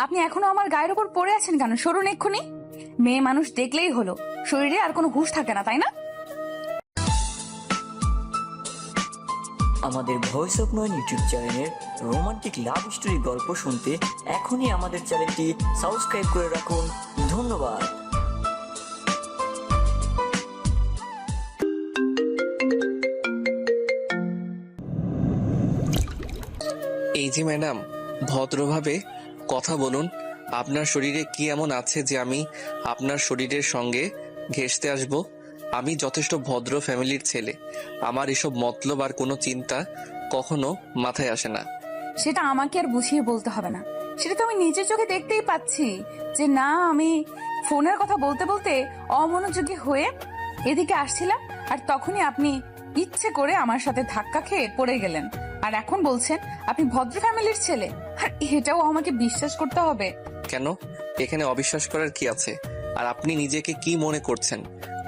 আপনি এখনো আমার গায়ের উপর পড়ে আছেন কেন? সরুন এক্ষুনি। মেয়ে মানুষ দেখলেই হলো, শরীরে আর কোনো হুঁশ থাকে না, তাই না? আমাদের ভয়েস অফ নয়ন ইউটিউব চ্যানেলের রোমান্টিক লাভ স্টোরি গল্প শুনতে এখনই আমাদের চ্যানেলটি সাবস্ক্রাইব করে রাখুন। ধন্যবাদ। এই যে ম্যাডাম, ভদ্রভাবে কথা বলুন। আপনার শরীরে কি এমন আছে যে আমি আপনার শরীরের সঙ্গে ঘেঁষতে আসব? আমি যথেষ্ট ভদ্র ফ্যামিলির ছেলে। আমার এসব মতলব আর কোনো চিন্তা কখনো মাথায় আসে না। সেটা আমাকে আর বুঝিয়ে বলতে হবে না, সেটা তো আমি নিজের চোখে দেখতেই পাচ্ছি যে না, আমি ফোনের কথা বলতে বলতে অমনোযোগী হয়ে এদিকে আসছিলাম, আর তখনই আপনি ইচ্ছে করে আমার সাথে ধাক্কা খেয়ে পড়ে গেলেন। আর এখন বলছেন আপনি ভদ্র ফ্যামিলির ছেলে, আর এটাও আমাকে বিশ্বাস করতে হবে? কেন? এখানে অবিশ্বাস করার কি আছে? আর আপনি নিজেকে কি মনে করছেন?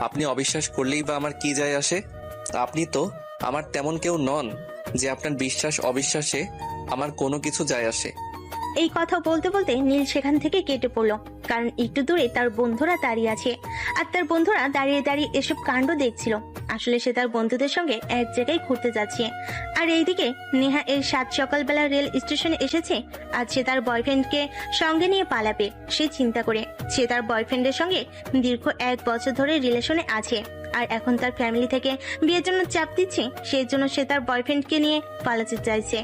আপনি অবিশ্বাস করলেই বা আমার কি যায় আসে? আপনি তো আমার তেমন কেউ নন যে আপনার বিশ্বাস অবিশ্বাসে আমার কোনো কিছু যায় আসে। এই কথা বলতে বলতে নীল সেখান থেকে কেটে পড়লো, কারণ একটু দূরে তার বন্ধুরা দাঁড়িয়ে আছে, আর তার বন্ধুরা দাঁড়িয়ে দাঁড়িয়ে এসব কাণ্ড দেখছিল। আসলে সে তার বন্ধুদের সঙ্গে এক জায়গায় ঘুরতে যাচ্ছে। আর এইদিকে নেহা এই সাত সকালবেলা রেল স্টেশনে এসেছে। আজ সে তার বয়ফ্রেন্ডকে সঙ্গে নিয়ে পালাবে সে চিন্তা করে। সে তার বয়ফ্রেন্ডের সঙ্গে দীর্ঘ 1 বছর ধরে রিলেশনে আছে, আর এখন তার ফ্যামিলি থেকে বিয়ের জন্য চাপ দিচ্ছে, সেই জন্য সে তার বয়ফ্রেন্ডকে নিয়ে পালাতে চাইছে।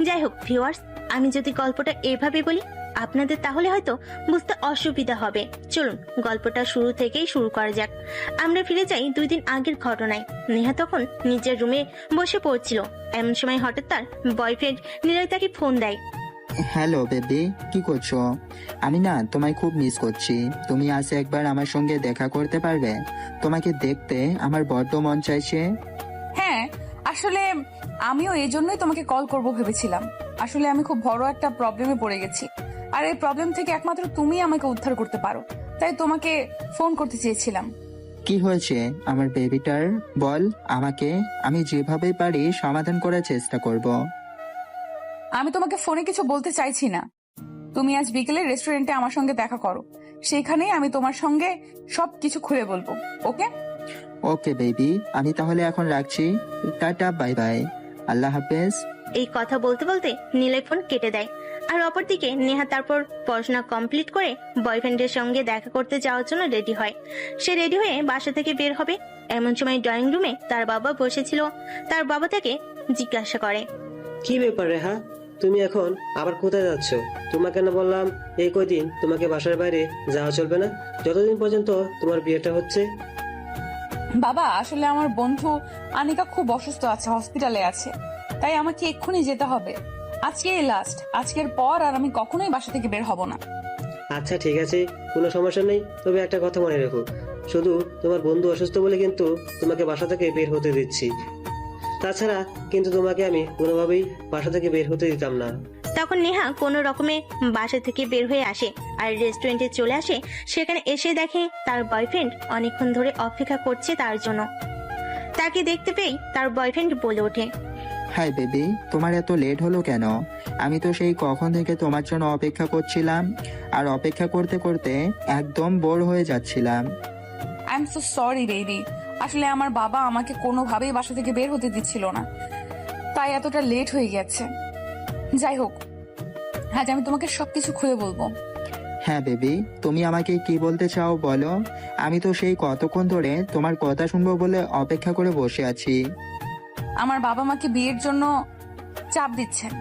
যাই হোক ভিউয়ার্স, আমি যদি গল্পটা এভাবে বলি আপনাদের তাহলে হয়তো বুঝতে অসুবিধা হবে। চলুন গল্পটা শুরু থেকেই শুরু করা যাক। আমরা ফিরে যাই 2 দিন আগের ঘটনায়। নেহা তখন নিজের রুমে বসে পড়ছিল। এমন সময় হঠাৎ তার বয়ফ্রেন্ড নিলয় তাকে ফোন দেয়। হ্যালো বেবি, কি করছো? আমি না তোমায় খুব মিস করছি। তুমি আজ একবার আমার সঙ্গে দেখা করতে পারবে? তোমাকে দেখতে আমার বড্ড মন চাইছে। হ্যাঁ, আসলে আমিও এই জন্যই তোমাকে কল করব ভেবেছিলাম। আসলে আমি খুব বড় একটা প্রবলেমে পড়ে গেছি, আর এই প্রবলেম থেকে একমাত্র তুমি আমাকে উদ্ধার করতে পারো, তাই তোমাকে ফোন করতে চেয়েছিলাম। কি হয়েছে আমার বেবিটার? বল আমাকে, আমি যেভাবে পারি সমাধান করার চেষ্টা করব। আমি তোমাকে ফোনে কিছু বলতে চাইছি না। তুমি আজ বিকেলে রেস্টুরেন্টে আমার সঙ্গে দেখা করো, সেখানেই আমি তোমার সঙ্গে সবকিছু খুলে বলবো। ওকে? ওকে বেবি, আমি তাহলে এখন রাখছি। টাটা, বাই বাই, আল্লাহ হাফেজ। এই কথা বলতে বলতে নিলয় ফোন কেটে দেয়। আর অপরদিকে নেহা তারপর পড়াশোনা কমপ্লিট করে বয়ফ্রেন্ডের সঙ্গে দেখা করতে যাওয়ার জন্য রেডি হয়। সে রেডি হয়ে বাসা থেকে বের হবে। এমন সময় ড্রয়িং রুমে তার বাবা বসেছিল। তার বাবা তাকে জিজ্ঞাসা করে, কি ব্যাপার রেহা, তুমি এখন আবার কোথায় যাচ্ছ? তোমাকে না বললাম এই কয়দিন তোমাকে বাসার বাইরে যাওয়া চলবে না, যতদিন পর্যন্ত তোমার বিয়েটা হচ্ছে? বাবা, আসলে আমার বন্ধু আনিকা খুব অসুস্থ আছে, হসপিটালে আছে, তাই আমাকে এক্ষুনি যেতে হবে। আজকে লাস্ট, আজকের পর আর আমি কখনোই বাসা থেকে বের হব না। আচ্ছা ঠিক আছে, কোনো সমস্যা নেই। তবে একটা কথা মনে রেখো, শুধু তোমার বন্ধু অসুস্থ বলে কিন্তু তোমাকে বাসা থেকে বের হতে দিচ্ছি। তাছাড়া কিন্তু তোমাকে আমি কোনোভাবেই বাসা থেকে বের হতে দিতাম না। তখন নেহা কোনো রকমে বাসা থেকে বের হয়ে আসে আর রেস্টুরেন্টে চলে আসে। সেখানে এসে দেখে তার বয়ফ্রেন্ড অনেকক্ষণ ধরে অপেক্ষা করছে তার জন্য। তাকে দেখতে পেয়ে তার বয়ফ্রেন্ড বলে ওঠে, হাই বেবি, তোমার এত লেট হলো কেন? আমি তো সেই কখন থেকে তোমার জন্য অপেক্ষা করছিলাম, আর অপেক্ষা করতে করতে একদম বোর হয়ে যাচ্ছিলাম। I am so sorry baby, আসলে আমার বাবা আমাকে কোনোভাবেই বাসা থেকে বের হতে দিচ্ছিল না, তাই এতটা লেট হয়ে গেছে। যাই হোক, আজ আমি তোমাকে সবকিছু খুলে বলবো। হ্যাঁ বেবি, তুমি আমাকে কি বলতে চাও বলো। আমি তো সেই কতক্ষণ ধরে তোমার কথা শুনবো বলে অপেক্ষা করে বসে আছি। আমার বাবা মাকে বিয়ের জন্য চাপ দিচ্ছেন।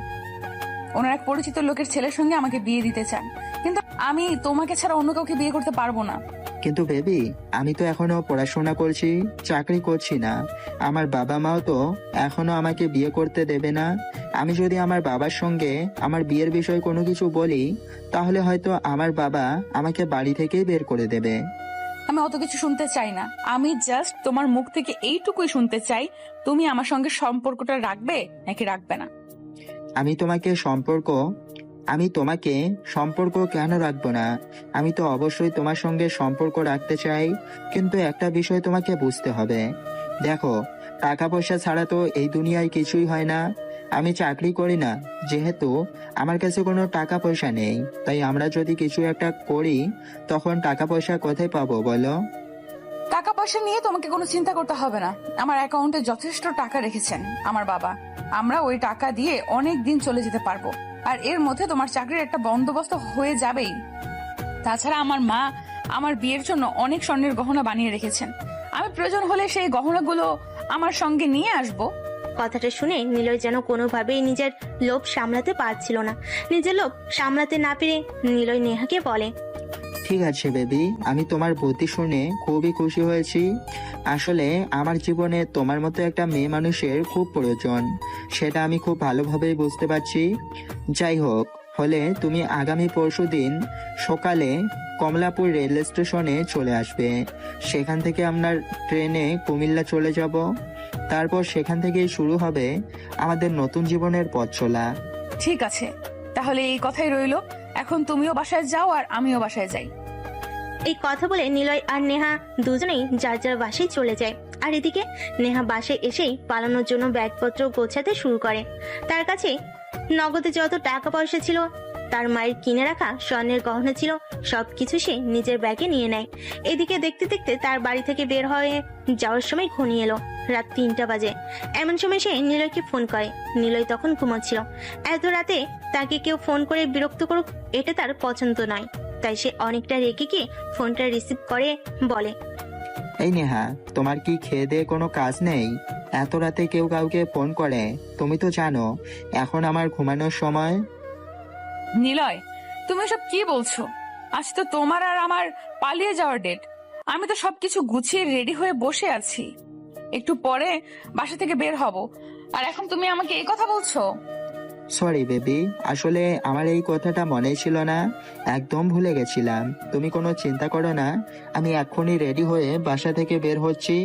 ওনার এক পরিচিত লোকের ছেলের সঙ্গে আমাকে বিয়ে দিতে চান, কিন্তু আমি তোমাকে ছাড়া অন্য কাউকে বিয়ে করতে পারবো না। কিন্তু বেবি, আমি তো এখনো পড়াশোনা করছি, চাকরি করছি না। আমার বাবা মাও তো এখনো আমাকে বিয়ে করতে দেবে না। আমি যদি আমার বাবার সঙ্গে আমার বিয়ের বিষয়ে কোনো কিছু বলি, তাহলে হয়তো আমার বাবা আমাকে বাড়ি থেকেই বের করে দেবে। আমি অত কিছু শুনতে চাই না, আমি জাস্ট তোমার মুখ থেকে এইটুকুই শুনতে চাই, তুমি আমার সঙ্গে সম্পর্কটা রাখবে নাকি রাখবে না। আমি তোমাকে সম্পর্ক কেন রাখবো না? আমি তো অবশ্যই তোমার সঙ্গে সম্পর্ক রাখতে চাই, কিন্তু একটা বিষয় তোমাকে বুঝতে হবে। দেখো, টাকা পয়সা ছাড়া তো এই দুনিয়ায় কিছুই হয় না। আমি চাকরি করি না, যেহেতু আমার কাছে কোনো টাকা পয়সা নেই, তাই আমরা যদি কিছু একটা করি তখন টাকা পয়সা কোথায় পাবো বলো? টাকা পয়সা নিয়ে তোমাকে কোনো চিন্তা করতে হবে না। আমার অ্যাকাউন্টে যথেষ্ট টাকা রেখেছেন আমার বাবা। আমরা ওই টাকা দিয়ে অনেক দিন চলে যেতে পারবো, আর এর মধ্যে তোমার চাকরির একটা বন্দোবস্ত হয়ে যাবেই। তাছাড়া আমার মা আমার বিয়ের জন্য অনেক স্বর্ণের গহনা বানিয়ে রেখেছেন। আমি প্রয়োজন হলে সেই গহনাগুলো আমার সঙ্গে নিয়ে আসবো। কথাটা শুনে নিলয় যেন কোনোভাবেই নিজের লোভ সামলাতে পারছিল না। নিজের লোভ সামলাতে না পেরে নিলয় নেহাকে বলে, ঠিক আছে বেবি, আমি তোমার বুদ্ধি শুনে খুবই খুশি হয়েছি। আসলে আমার জীবনে তোমার মতো একটা মেয়ে মানুষের খুব প্রয়োজন, সেটা আমি খুব ভালোভাবেই বুঝতে পারছি। যাই হোক, হলে তুমি আগামী পরশুদিন সকালে কমলাপুর রেল স্টেশনে চলে আসবে। সেখান থেকে আমরা ট্রেনে কুমিল্লা চলে যাব। তারপর সেখান থেকেই শুরু হবে আমাদের নতুন জীবনের পথ চলা। ঠিক আছে, তাহলে এই কথাই রইলো। এখন তুমিও বাসায় যাও আর আমিও বাসায় যাই। এই কথা বলে নিলয় আর নেহা দুজনেই যার যার বাসায় চলে যায়। আর এদিকে নেহা বাসায় এসেই পালানোর জন্য ব্যাগপত্র গোছাতে শুরু করে। তার কাছে নগদে যত টাকা পয়সা ছিল, তার মায়ের কিনে রাখা স্বর্ণের গহনা ছিল, সবকিছু সে নিজের ব্যাগে নিয়ে নেয়। এদিকে দেখতে দেখতে তার বাড়ি থেকে বের হয়ে যাওয়ার সময় ঘনিয়ে এলো রাত 3টা বাজে। এমন সময় সে নিলয়কে ফোন করে। নিলয় তখন ঘুমাচ্ছিল। এত রাতে তাকে কেউ ফোন করে বিরক্ত করুক, এটা তার পছন্দ নয়। তাই সে অনেকটা রেগে গিয়ে ফোনটা রিসিভ করে বলে, এই নেহা, তোমার কি খেয়ে দিয়ে কোনো কাজ নেই? এত রাতে কেউ কাউকে ফোন করে? তুমি তো জানো এখন আমার ঘুমানোর সময়। নিলয়, তুমি সব কি বলছো? আজ তো তোমার আর আমার পালিয়ে যাওয়ার ডেট। আমি তো সবকিছু গুছিয়ে রেডি হয়ে বসে আছি, একটু পরে বাসা থেকে বের হব, আর এখন তুমি আমাকে এই কথা বলছো? সরি বেবি, আসলে আমার এই কথাটা মনে ছিল না, একদম ভুলে গেছিলাম। তুমি কোনো চিন্তা করো না, আমি এক্ষুনি রেডি হয়ে বাসা থেকে বের হচ্ছি।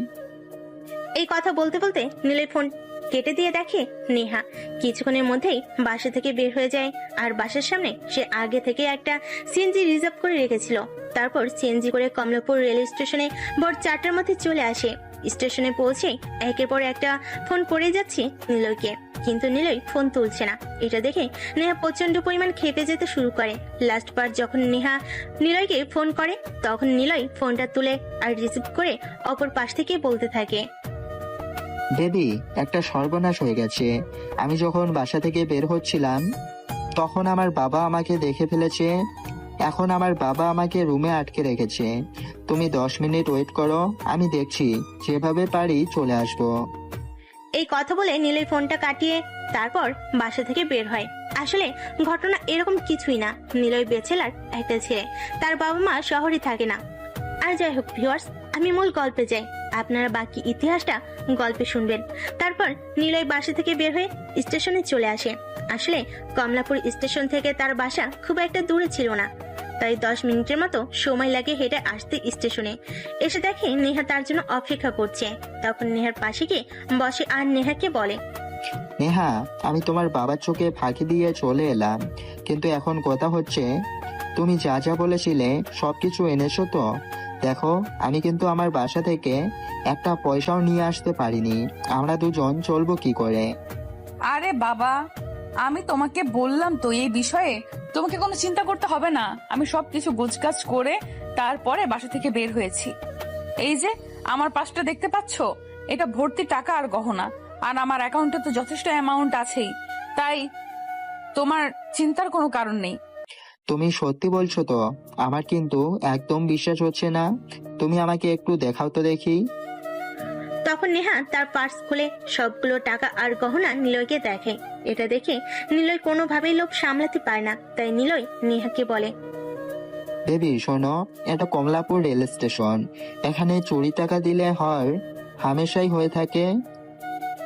এই কথা বলতে বলতে নিলয় ফোন কেটে দিয়ে দেখে নেহা কিছুক্ষণের মধ্যেই বাসা থেকে বের হয়ে যায়। আর বাসার সামনে সে আগে থেকে একটা সিএনজি রিজার্ভ করে রেখেছিল। তারপর সিএনজি করে কমলাপুর রেল স্টেশনে ভোর 4টার মধ্যে চলে আসে। স্টেশনে পৌঁছে একের পর একটা ফোন করে যাচ্ছে নিলয়কে, কিন্তু নিলয় ফোন তুলছে না। এটা দেখে নেহা প্রচন্ড পরিমাণ খেপে যেতে শুরু করে। লাস্ট বার যখন নেহা নিলয়কে ফোন করে, তখন নিলয় ফোনটা তুলে আর রিসিভ করে অপর পাশ থেকে বলতে থাকে, বেবি, একটা সর্বনাশ হয়ে গেছে। আমি যখন বাসা থেকে বের হচ্ছিলাম তখন আমার বাবা আমাকে দেখে ফেলেছে। এখন আমার বাবা আমাকে রুমে আটকে রেখেছে। তুমি 10 মিনিট ওয়েট করো, আমি দেখছি, যেভাবে পারি চলে আসবো। এই কথা বলে নিলয় ফোনটা কাটিয়ে তারপর বাসা থেকে বের হয়। আসলে ঘটনা এরকম কিছুই না। নিলয় বেচেলার একটা ছেলে, তার বাবা মা শহরে থাকে না। আর যাই হোক ভিউয়ার্স, আমি মূল গল্পে যাই, আপনারা বাকি ইতিহাসটা গল্পে শুনবেন। তারপর নিলয় বাসা থেকে বের হয়ে স্টেশনে চলে আসে। আসলে কমলাপুর স্টেশন থেকে তার বাসা খুব একটা দূরে ছিল না, তাই 10 মিনিটের মতো সময় লাগে হেঁটে আসতে স্টেশনে। এসে দেখে নেহা তার জন্য অপেক্ষা করছে। তখন নেহার পাশে গিয়ে বসে আর নেহাকে বলে, নেহা, আমি তোমার বাবার চোখে ফাঁকি দিয়ে চলে এলাম, কিন্তু এখন কথা হচ্ছে তুমি যা যা বলেছিলে সবকিছু এনেছো তো? দেখো, আমি কিন্তু আমার বাসা থেকে একটা পয়সাও নিয়ে আসতে পারিনি। আমরা দুজন চলবো কি করে? আরে বাবা, আমি তোমাকে বললাম তো এই বিষয়ে তোমাকে কোনো চিন্তা করতে হবে না। আমি সবকিছু গোছগাছ করে তারপরে বাসা থেকে বের হয়েছি। এই যে আমার পাশটা দেখতে পাচ্ছো, এটা ভর্তি টাকা আর গহনা, আর আমার অ্যাকাউন্টে তো যথেষ্ট অ্যামাউন্ট আছেই, তাই তোমার চিন্তার কোনো কারণ নেই। তুমি সত্যি বলছো তো? আমার কিন্তু একদম বিশ্বাস হচ্ছে না। তুমি আমাকে একটু দেখাও তো দেখি। তখন নেহা তার পার্স খুলে সবগুলো টাকা আর গহনা নিলয়কে দেখে। এটা দেখে নিলয় কোনোভাবেই লোভ সামলাতে পারে না, তাই নিলয় নেহাকে বলে, বেবি শোনো, এটা কমলাপুর রেল স্টেশন। এখানে চুরি টাকা দিলে হয় হামেশাই হয়ে থাকে।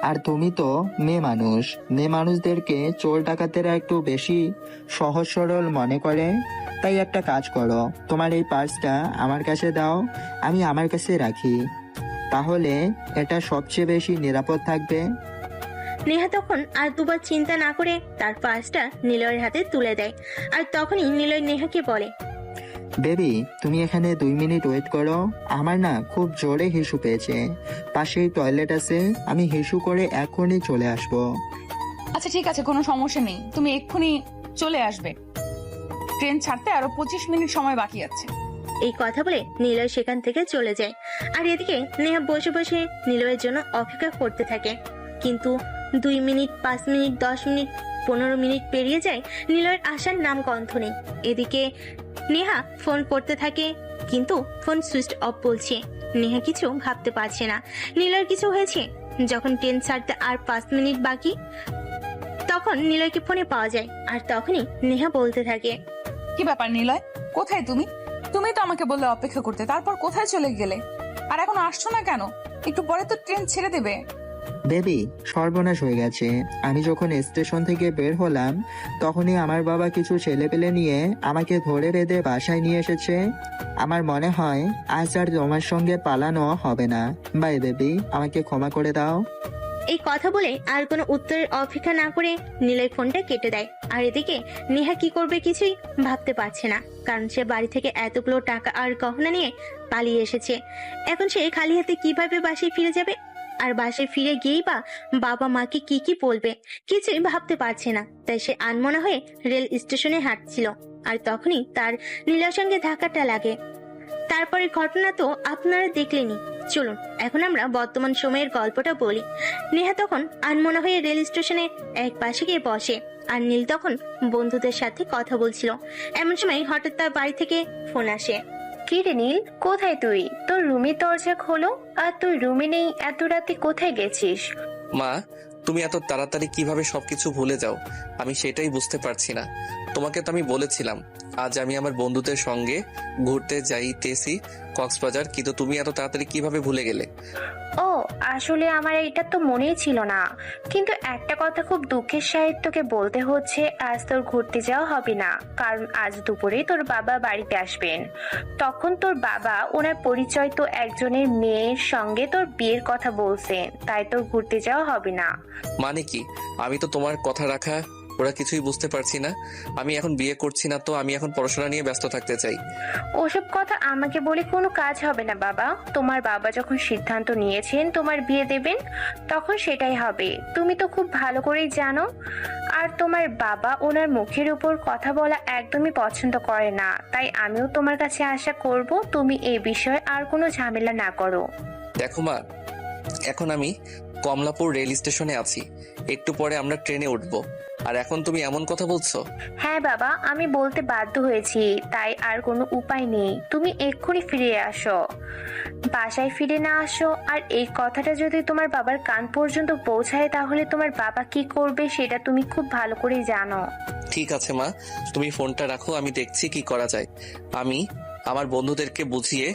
আর তুমি তো মেয়ে মানুষ, মেয়ে মানুষদেরকে চোর ডাকাতেরা একটু বেশি সহজ সরল মনে করে। তাই একটা কাজ করো, তোমার এই পার্সটা আমার কাছে দাও, আমি আমার কাছে রাখি, তাহলে এটা সবচেয়ে বেশি নিরাপদ থাকবে। নেহা তখন আর দুবার চিন্তা না করে তার পার্সটা নিলয়ের হাতে তুলে দেয়। আর তখনই নিলয় নেহাকে বলে, বেবি, তুমি এখানে 2 মিনিট ওয়েট করো, আমার না খুব জোরে হিসু পেয়েছে। পাশেই টয়লেট আছে, আমি হিসু করে এখনই চলে আসবো। আচ্ছা ঠিক আছে, কোনো সমস্যা নেই, তুমি এক্ষুনি চলে আসবে। ট্রেন ছাড়তে আরো 25 মিনিট সময় বাকি আছে। এই কথা বলে নিলয় সেখান থেকে চলে যায়। আর এদিকে নেহা বসে বসে নিলয়ের জন্য অপেক্ষা করতে থাকে। কিন্তু 2 মিনিট, 5 মিনিট, 10 মিনিট, 15 মিনিট পেরিয়ে যায়, নিলয়ের আসার নাম গন্ধ নেই। এদিকে নেহা ফোন করতে থাকে, কিন্তু ফোন সুইচ অফ বলছে। নেহা কিছু ভাবতে পারছে না নিলয়ের কিছু হয়েছে। যখন ট্রেন ছাড়তে আর 5 মিনিট বাকি, তখন নিলয়কে ফোনে পাওয়া যায়। আর তখনই নেহা বলতে থাকে, কি ব্যাপার নিলয়, কোথায় তুমি? তুমি তো আমাকে বললে অপেক্ষা করতে, তারপর কোথায় চলে গেলে? আর এখন আসছো না কেন? একটু পরে তো ট্রেন ছেড়ে দেবে। বেবি, সর্বনাশ হয়ে গেছে। আমি যখন স্টেশন থেকে বের হলাম, তখনই আমার বাবা কিছু ছেলেপেলে নিয়ে আমাকে ধরে বেঁধে বাসায় নিয়ে এসেছে। আমার মনে হয় আজ আর তোমার সঙ্গে পালানো হবে না। বাই বেবি, আমাকে ক্ষমা করে দাও। এই কথা বলে আর কোনো উত্তরের অপেক্ষা না করে নিলয় ফোনটা কেটে দেয়। আর এদিকে নেহা কি করবে কিছুই ভাবতে পারছে না, কারণ সে বাড়ি থেকে এতগুলো টাকা আর গহনা নিয়ে পালিয়ে এসেছে। এখন সে খালি হাতে কিভাবে বাসায় ফিরে যাবে? আর বাসায় ফিরে গিয়েই বা বাবা মাকে কি কি বলবে, কিছুই ভাবতে পারছে না। তাই সে আনমনা হয়ে রেল স্টেশনে হাঁটছিল। আর তখনই তার নীলার সঙ্গে ধাক্কাটা লাগে। তারপরে ঘটনা তো আপনারা দেখলেনই। চলুন এখন আমরা বর্তমান সময়ের গল্পটা বলি। নেহা তখন আনমনা হয়ে রেল স্টেশনে এক পাশে গিয়ে বসে। আর নীল তখন বন্ধুদের সাথে কথা বলছিল। এমন সময় হঠাৎ তার বাড়ি থেকে ফোন আসে। কি রে নীল, কোথায় তুই? তোর রুমের দরজা খোলো। আর তুই রুমে নেই, এত রাতে কোথায় গেছিস? মা, তুমি এত তাড়াতাড়ি কিভাবে সবকিছু ভুলে যাও, আমি সেটাই বুঝতে পারছি না। তোমাকে তো আমি বলেছিলাম আজ আমি আমার বন্ধুদের সঙ্গে ঘুরতে যাইতেছি কক্সবাজার, কিন্তু তুমি এত তাড়াতাড়ি কিভাবে ভুলে গেলে? ও, আসলে আমার এটা তো মনেই ছিল না। কিন্তু একটা কথা খুব দুঃখের সহিত তোকে বলতে হচ্ছে, আজ তোর ঘুরতে যাওয়া হবে না। কারণ আজ দুপুরে তোর বাবা বাড়িতে আসবেন। তখন তোর বাবা ওনার পরিচয় তো একজনের মেয়ের সঙ্গে তোর বিয়ের কথা বলছেন, তাই তোর ঘুরতে যাওয়া হবে না। মানে কি? আমি তো তোমার কথা রাখা ওরা কিছুই বুঝতে পারছি না। আমি এখন বিয়ে করছি না, তো আমি এখন পড়াশোনা নিয়ে ব্যস্ত থাকতে চাই। ওসব কথা আমাকে বলে কোনো কাজ হবে না বাবা। তোমার বাবা যখন সিদ্ধান্ত নিয়েছেন তোমার বিয়ে দেবেন, তখন সেটাই হবে। তুমি তো খুব ভালো করেই জানো। আর তোমার বাবা ওনার মুখের উপর কথা বলা একদমই পছন্দ করে না। তাই আমিও তোমার কাছে আশা করব তুমি এই বিষয়ে আর কোনো ঝামেলা না করো। দেখো মা, এখন আমি কমলাপুর রেল স্টেশনে আছি, একটু পরে আমরা ট্রেনে উঠবো, আর এখন তুমি এমন কথা বলছো? হ্যাঁ বাবা, আমি বলতে বাধ্য হয়েছি, তাই আর কোনো উপায় নেই। তুমি এক্ষুনি ফিরে আসো। বাসায় ফিরে না আসো আর এই কথাটা যদি তোমার বাবার কান পর্যন্ত পৌঁছায়, তাহলে তোমার বাবা কি করবে সেটা তুমি খুব ভালো করেই জানো। ঠিক আছে মা, তুমি ফোনটা রাখো, আমি দেখছি কি করা যায়। আমি আমার বন্ধুদেরকে বুঝিয়ে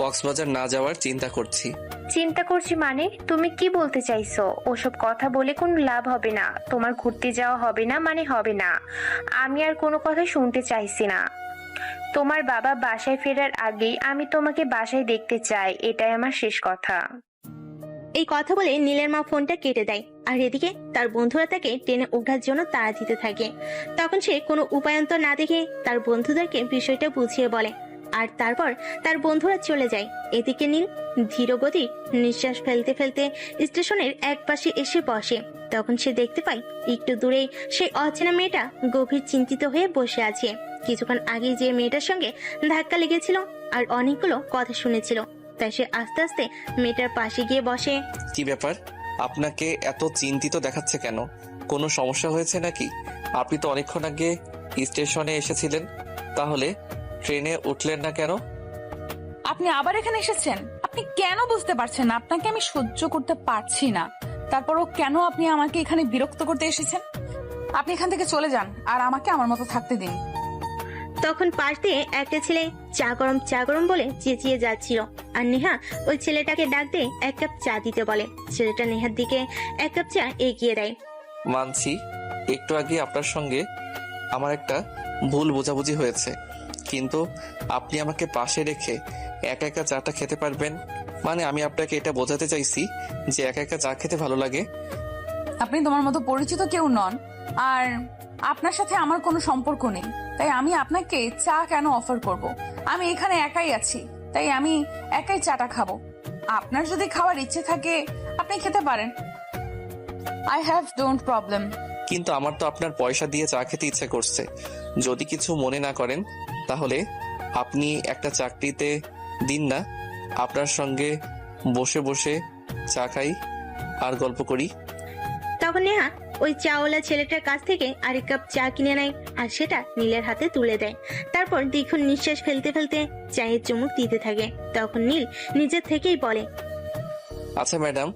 কক্সবাজার না যাওয়ার চিন্তা করছি। চিন্তা করছি মানে? তুমি কি বলতে চাইছো? ওসব কথা বলে কোনো লাভ হবে না। তোমার ঘুরতে যাওয়া হবে না মানে হবে না। আমি আর কোনো কথা শুনতে চাইছি না। তোমার বাবা বাসায় ফেরার আগেই আমি তোমাকে বাসায় দেখতে চাই, এটাই আমার শেষ কথা। এই কথা বলে নীলের মা ফোনটা কেটে দেয়। আর এদিকে তার বন্ধুরা তাকে ট্রেনে ওঠার জন্য তাড়া দিতে থাকে। তখন সে কোনো উপায়ন্তর না দেখে তার বন্ধুদেরকে বিষয়টা বুঝিয়ে বলে। আর তারপর তার বন্ধুরা চলে যায়। এদিকে নীল ধীরগতির নিঃশ্বাস ফেলতে ফেলতে স্টেশনের এক পাশে এসে বসে। তখন সে দেখতে পায় একটু দূরেই সেই অচেনা মেয়েটা গভীর চিন্তিত হয়ে বসে আছে। কিছুক্ষণ আগে যে মেয়েটার সঙ্গে ধাক্কা লেগেছিল আর অনেকগুলো কথা শুনেছিল, তাই সে আস্তে আস্তে মেয়েটার পাশে গিয়ে বসে। কি ব্যাপার, আপনাকে এত চিন্তিত দেখাচ্ছে কেন? কোনো সমস্যা হয়েছে নাকি? আপনি তো অনেকক্ষণ আগে স্টেশনে এসেছিলেন, তাহলে ট্রেনে উঠলেন না কেন? আপনি আবার এখানে এসেছেন? আপনি কেন বুঝতে পারছেন না? আপনাকে আমি সহ্য করতে পারছি না, তারপরও কেন আপনি আমাকে এখানে বিরক্ত করতে এসেছেন? আপনি এখান থেকে চলে যান আর আমাকে আমার মতো থাকতে দিন। তখন পাশ দিয়ে একটা ছেলে চা গরম বলে চেঁচিয়ে যাচ্ছিল। আর নেহা ওই ছেলেটাকে ডাক দিয়ে 1 কাপ চা দিতে বলে। ছেলেটা নেহার দিকে 1 কাপ চা এগিয়ে দেয়। মানছি, একটু আগে আপনার সঙ্গে আমার একটা ভুল বোঝাবুঝি হয়েছে, কিন্তু আপনি আমাকে পাশে রেখে একা একা চাটা খেতে পারবেন? মানে আমি আপনাকে এটা বোঝাতে চাইছি যে একা একা চা খেতে ভালো লাগে। আপনি তোমার মতো পরিচিত কেউ নন, আর আপনার সাথে আমার কোনো সম্পর্ক নেই, তাই আমি আপনাকে চা কেন অফার করব? আমি এখানে একাই আছি, তাই আমি একাই চাটা খাবো। আপনার যদি খাওয়ার ইচ্ছে থাকে আপনি খেতে পারেন। I have don't problem. কিন্তু আমার তো আপনার পয়সা দিয়ে চা খেতে ইচ্ছে করছে। যদি কিছু মনে না করেন তাহলে আপনি একটা চাকরিতে দিন না, আপনার সঙ্গে বসে বসে চা খাই আর গল্প করি। তখন নেহা ওই চাওয়ালা ছেলেটার কাছ থেকে আরেক কাপ চা কিনে নেয় আর সেটা নীলের হাতে তুলে দেয়। তারপর দীর্ঘ নিঃশ্বাস ফেলতে ফেলতে চায়ের চুমুক দিতে থাকে। তখন নীল নিজের থেকেই বলে, আচ্ছা ম্যাডাম,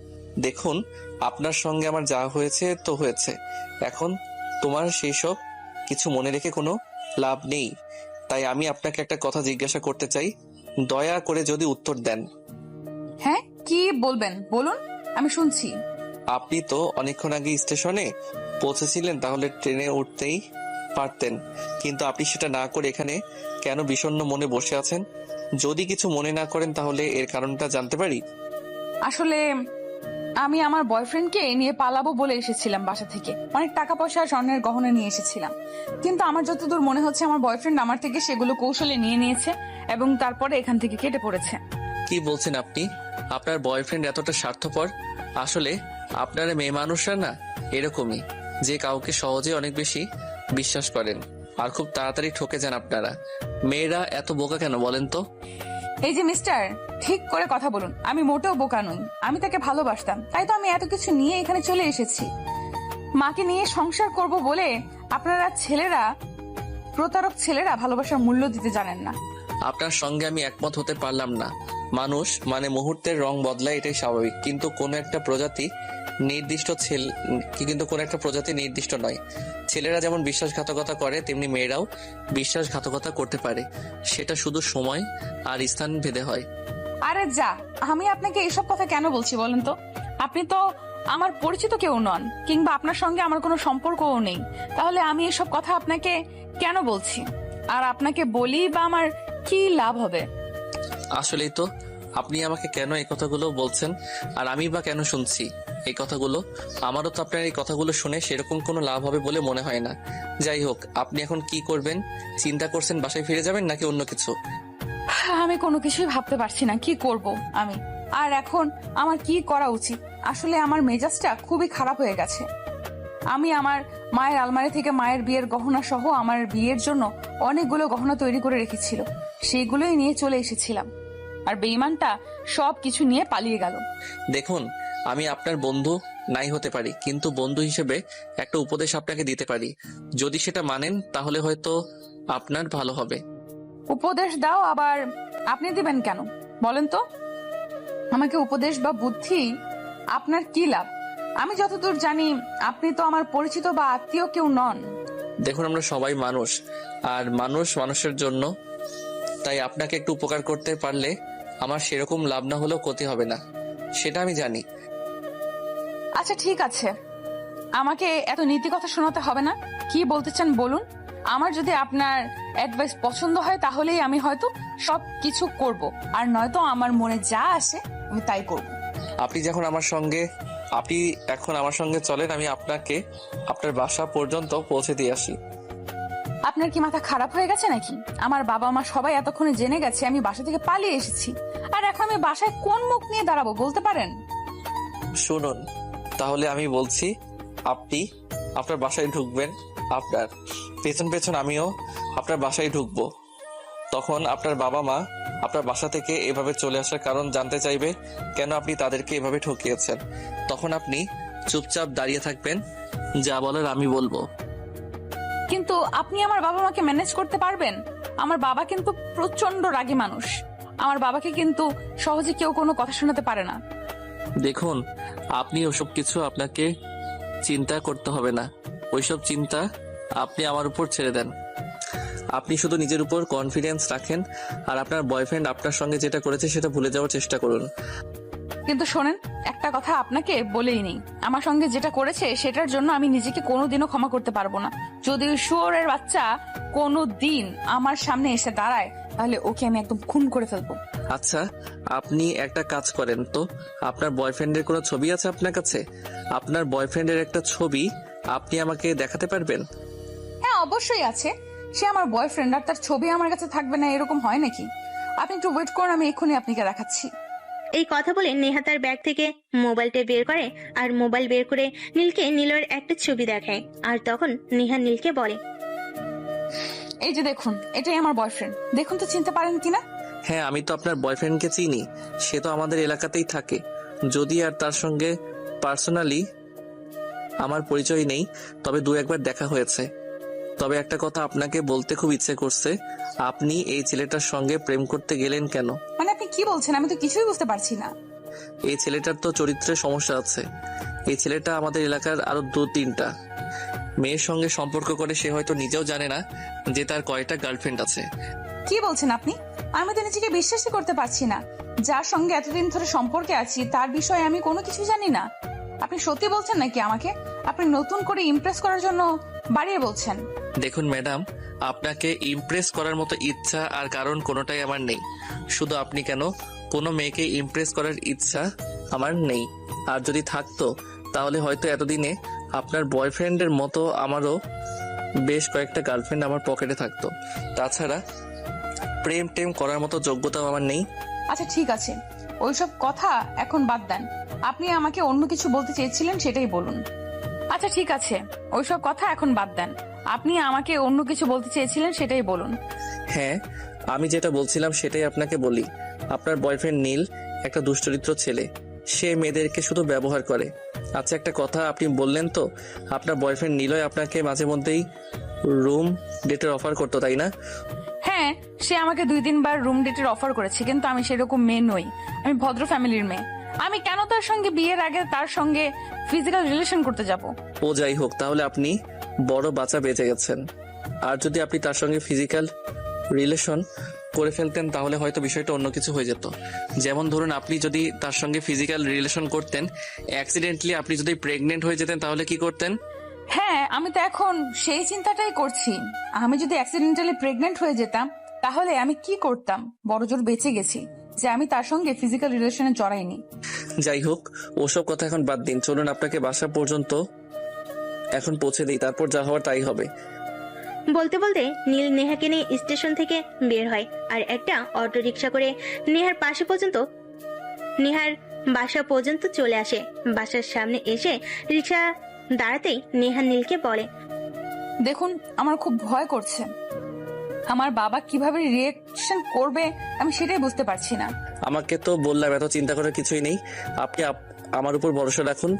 দেখুন আপনার সঙ্গে আমার যা হয়েছে তো হয়েছে, এখন তোমার সেই সব কিছু মনে রেখে কোনো লাভ নেই। তাই আমি আপনাকে একটা কথা জিজ্ঞাসা করতে চাই, দয়া করে যদি উত্তর দেন। হ্যাঁ, কি বলবেন বলুন, আমি শুনছি। আপনি তো অনেকক্ষণ আগে স্টেশনে পৌঁছেছিলেন, তাহলে ট্রেনে উঠতেই পারতেন, কিন্তু আপনি সেটা না করে এখানে কেন বিষণ্ণ মনে বসে আছেন? যদি কিছু মনে না করেন তাহলে এর কারণটা জানতে পারি? আসলে আমি আমার বয়ফ্রেন্ডকে নিয়ে পালাবো বলে এসেছিলাম বাসা থেকে। অনেক টাকা পয়সা আর স্বর্ণের গহনা নিয়ে এসেছিলাম, কিন্তু আমার যতদূর মনে হচ্ছে আমার বয়ফ্রেন্ড আমার থেকে সেগুলো কৌশলে নিয়ে নিয়েছে এবং তারপরে এখান থেকে কেটে পড়েছে। কি বলছেন আপনি? আপনার বয়ফ্রেন্ড এতটা স্বার্থপর? আসলে আপনারা মেয়ে মানুষরা না এরকমই, যে কাউকে সহজে অনেক বেশি বিশ্বাস করেন আর খুব তাড়াতাড়ি ঠকে যান আপনারা। মেয়েরা এত বোকা কেন বলেন তো? এই যে মিস্টার, ঠিক করে কথা বলুন। আমি মোটেও বোকা নই, আমি তাকে ভালোবাসতাম, তাই তো আমি এত কিছু নিয়ে এখানে চলে এসেছি। মাকে নিয়ে সংসার করব বলে আপনারা ছেলেরা, প্রতারক ছেলেরা ভালোবাসার মূল্য দিতে জানেন না। আপনার সঙ্গে আমি একমত হতে পারলাম না। মানুষ মানে মুহূর্তের রং বদলায়, এটাই স্বাভাবিক, কিন্তু কোনো একটা প্রজাতি নির্দিষ্ট নয়। ছেলেরা যেমন বিশ্বাসঘাতকতা করে তেমনি মেয়েরাও বিশ্বাসঘাতকতা করতে পারে, সেটা শুধু সময় আর স্থান ভেদে হয়। আরে যা, আমি আপনাকে এইসব কথা কেন বলছি বলেন তো? আপনি তো আমার পরিচিত কেউ নন, কিংবা আপনার সঙ্গে আমার কোনো সম্পর্কও নেই, তাহলে আমি এসব কথা আপনাকে কেন বলছি? আর আপনাকে বলি বা আমার কি লাভ হবে? আসলেই তো, আপনি আমাকে কেন এই কথাগুলো বলছেন আর আমি বা কেন শুনছি এই কথাগুলো? আমারও তো আপনার এই কথাগুলো শুনে সেরকম কোনো লাভ হবে বলে মনে হয় না। যাই হোক, আপনি এখন কি করবেন চিন্তা করছেন? বাসায় ফিরে যাবেন নাকি অন্য কিছু? আমি কোনো কিছুই ভাবতে পারছি না, কি করব আমি আর এখন আমার কি করা উচিত। আসলে আমার মেজাজটা খুবই খারাপ হয়ে গেছে। আমি আমার মায়ের আলমারি থেকে মায়ের বিয়ের গহনা সহ আমার বিয়ের জন্য অনেকগুলো গহনা তৈরি করে রেখেছিল, সেগুলোই নিয়ে চলে এসেছিলাম, আর বেঈমানটা সব কিছু নিয়ে পালিয়ে গেল। দেখুন, আমি আপনার বন্ধু নাই হতে পারি, কিন্তু বন্ধু হিসেবে একটা উপদেশ আপনাকে দিতে পারি। যদি সেটা মানেন তাহলে হয়তো আপনার ভালো হবে। উপদেশ দাও, আবার আপনি দিবেন কেন বলেন তো? আমাকে উপদেশ বা বুদ্ধি আপনার কি লাভ? আমি যতদূর জানি আপনি তো আমার পরিচিত বা আত্মীয় কেউ নন। দেখুন, আমরা সবাই মানুষ, আর মানুষ মানুষের জন্য, তাই আপনাকে একটু উপকার করতে পারলে আমার সেরকম লাভ না হলেও ক্ষতি হবে না, সেটা আমি জানি। আচ্ছা ঠিক আছে, আমাকে এত নীতি কথা শোনাতে হবে না। কি বলতে চান বলুন। আমার যদি আপনার অ্যাডভাইস পছন্দ হয় তাহলেই আমি হয়তো সব কিছু করব, আর নয়তো আমার মনে যা আসে আমি তাই করব। আপনি এখন আমার সঙ্গে চলেন, আমি আপনাকে আপনার বাসা পর্যন্ত পৌঁছে দিয়ে আসি। আপনার কি মাথা খারাপ হয়ে গেছে নাকি? আমার বাবা মা সবাই এতক্ষণে জেনে গেছে আমি বাসা থেকে পালিয়ে এসেছি, আর এখন আমি বাসায় কোন মুখ নিয়ে দাঁড়াবো বলতে পারেন? শুনুন, তাহলে আমি বলছি, আপনি আপনার বাসায় ঢুকবেন, আপনার পেছন পেছন আমিও আপনার বাসায় ঢুকবো। তখন আপনার বাবা মা আপনার বাসা থেকে এভাবে চলে আসার কারণ জানতে চাইবে, কেন আপনি তাদেরকে এভাবে ঠকিয়েছেন। তখন আপনি চুপচাপ দাঁড়িয়ে থাকবেন, যা বলার আমি বলবো। কিন্তু আপনি আমার বাবা মাকে ম্যানেজ করতে পারবেন? আমার বাবা কিন্তু প্রচন্ড রাগী মানুষ, আমার বাবাকে কিন্তু সহজে কেউ কোনো কথা শোনাতে পারে না। দেখুন, আপনি ওসব কিছু আপনাকে চিন্তা করতে হবে না, ওইসব চিন্তা আপনি আমার উপর ছেড়ে দেন। আপনি শুধু নিজের উপর কনফিডেন্স রাখেন, আর আপনার বয়ফ্রেন্ড আপনার সঙ্গে যেটা করেছে সেটা ভুলে যাওয়ার চেষ্টা করুন। কিন্তু শোনেন, একটা কথা আপনাকে বলেই নেই, আমার সঙ্গে যেটা করেছে সেটার জন্য আমি নিজেকে কোনোদিনও ক্ষমা করতে পারবো না। যদি ওই শুয়োরের বাচ্চা কোনোদিন আমার সামনে এসে দাঁড়ায় তাহলে ওকে আমি একদম খুন করে ফেলবো। আচ্ছা, আপনি একটা কাজ করেন তো, আপনার বয়ফ্রেন্ডের কোনো ছবি আছে আপনার কাছে? আপনার বয়ফ্রেন্ডের একটা ছবি আপনি আমাকে দেখাতে পারবেন? হ্যাঁ অবশ্যই আছে, সে আমার বয়ফ্রেন্ড আর তার ছবি আমার কাছে থাকবে না এরকম হয় নাকি? আপনি একটু ওয়েট করুন, আমি এক্ষুনি আপনাকে দেখাচ্ছি। এই কথা বলে নেহা তার ব্যাগ থেকে মোবাইলটা বের করে আর মোবাইল বের করে নীলকে নীলের একটা ছবি দেখায়। আর তখন নেহা নীলকে বলে, এই যে দেখুন, এটাই আমার বয়ফ্রেন্ড, দেখুন তো চিনতে পারেন কিনা। হ্যাঁ, আমি তো আপনার বয়ফ্রেন্ডকে চিনি, সে তো আমাদের এলাকাতেই থাকে। যদি আর তার সঙ্গে পার্সোনালি আমার পরিচয় নেই, তবে দু একবার দেখা হয়েছে। তবে একটা কথা আপনাকে বলতে খুব ইচ্ছে করছে, আপনি এই ছেলেটার সঙ্গে প্রেম করতে গেলেন কেন? মানে আপনি কি বলছেন, আমি তো কিছুই বুঝতে পারছি না। এই ছেলেটার তো চরিত্রের সমস্যা আছে। এই ছেলেটা আমাদের এলাকার আরো 2-3টা মেয়ের সঙ্গে সম্পর্ক করে, সে হয়তো নিজেও জানে না যে তার কয়টা গার্লফ্রেন্ড আছে। কি বলছেন আপনি? আমি তো নিজেকে বিশ্বাসই করতে পারছি না। যার সঙ্গে এতদিন ধরে সম্পর্কে আছি তার বিষয়ে আমি কোনো কিছু জানি না। আপনি সত্যি বলছেন নাকি আমাকে? আপনি নতুন করে ইমপ্রেস করার জন্য বাড়িয়ে বলছেন? দেখুন ম্যাডাম, আপনাকে ইমপ্রেস করার মতো ইচ্ছা আর কারণ কোনোটাই আমার নেই। শুধু আপনি কেন, কোনো মেয়েকে ইমপ্রেস করার ইচ্ছা আমার নেই। আর যদি থাকতো তাহলে হয়তো এতদিনে আপনার বয়ফ্রেন্ডের মতো আমারও বেশ কয়েকটা গার্লফ্রেন্ড আমার পকেটে থাকতো। তাছাড়া প্রেম টেম করার মতো যোগ্যতাও আমার নেই। আচ্ছা ঠিক আছে, ওইসব কথা এখন বাদ দেন। আপনি আমাকে অন্য কিছু বলতে চেয়েছিলেন, সেটাই বলুন। আচ্ছা ঠিক আছে, ওইসব কথা এখন বাদ দেন। আপনি আমাকে অন্য কিছু বলতে চেয়েছিলেন, সেটাই বলুন। হ্যাঁ, আমি যেটা বলছিলাম সেটাই আপনাকে বলি। আপনার বয়ফ্রেন্ড নীল একটা দুশ্চরিত্র ছেলে, সে মেয়েদেরকে শুধু ব্যবহার করে। আচ্ছা একটা কথা, আপনি বললেন তো আপনার বয়ফ্রেন্ড নীলই আপনাকে মাঝে মধ্যেই রুম ডেটের অফার করতো, তাই না? হ্যাঁ, সে আমাকে 2-3 বার রুম ডেটের অফার করেছে, কিন্তু আমি সেরকম মেয়ে নই। আমি ভদ্র ফ্যামিলির মেয়ে। আমি কেন তার সঙ্গে বিয়ের আগে তার সঙ্গে ফিজিক্যাল রিলেশন করতে যাব? ও যাই হোক, তাহলে আপনি বড় বাঁচা বেঁচে গেছেন। আর যদি আপনি তার সঙ্গে ফিজিক্যাল রিলেশন করে ফেলতেন তাহলে হয়তো বিষয়টা অন্য কিছু হয়ে যেত। যেমন ধরুন, আপনি যদি তার সঙ্গে ফিজিক্যাল রিলেশন করতেন, অ্যাক্সিডেন্টলি আপনি যদি প্রেগনেন্ট হয়ে যেতেন তাহলে কি করতেন? হ্যাঁ, আমি তো এখন সেই চিন্তাটাই করছি। আমি যদি অ্যাক্সিডেন্টালি প্রেগনেন্ট হয়ে যেতাম তাহলে আমি কি করতাম? বড়জোর বেঁচে গেছি যে আমি তার সঙ্গে ফিজিক্যাল রিলেশনে জড়াইনি। যাই হোক, ওসব কথা এখন বাদ দিন। চলুন আপনাকে বাসা পর্যন্ত এখন পৌঁছে দিই, তারপর যা হওয়ার তাই হবে। বলতে বলতে নীল নেহাকে নিয়ে স্টেশন থেকে বের হয় আর একটা অটো রিক্সা করে নেহার বাসা পর্যন্ত চলে আসে। বাসার সামনে এসে রিক্সা দাঁড়াতেই নেহা নীলকে বলে, দেখুন, আমার খুব ভয় করছে। আমার বাবা কিভাবে রিয়েকশন করবে আমি সেটাই বুঝতে পারছি না। আমাকে তো বললাম এত চিন্তা করার কিছুই নেই। আপনি আমার উপর ভরসা রাখুন,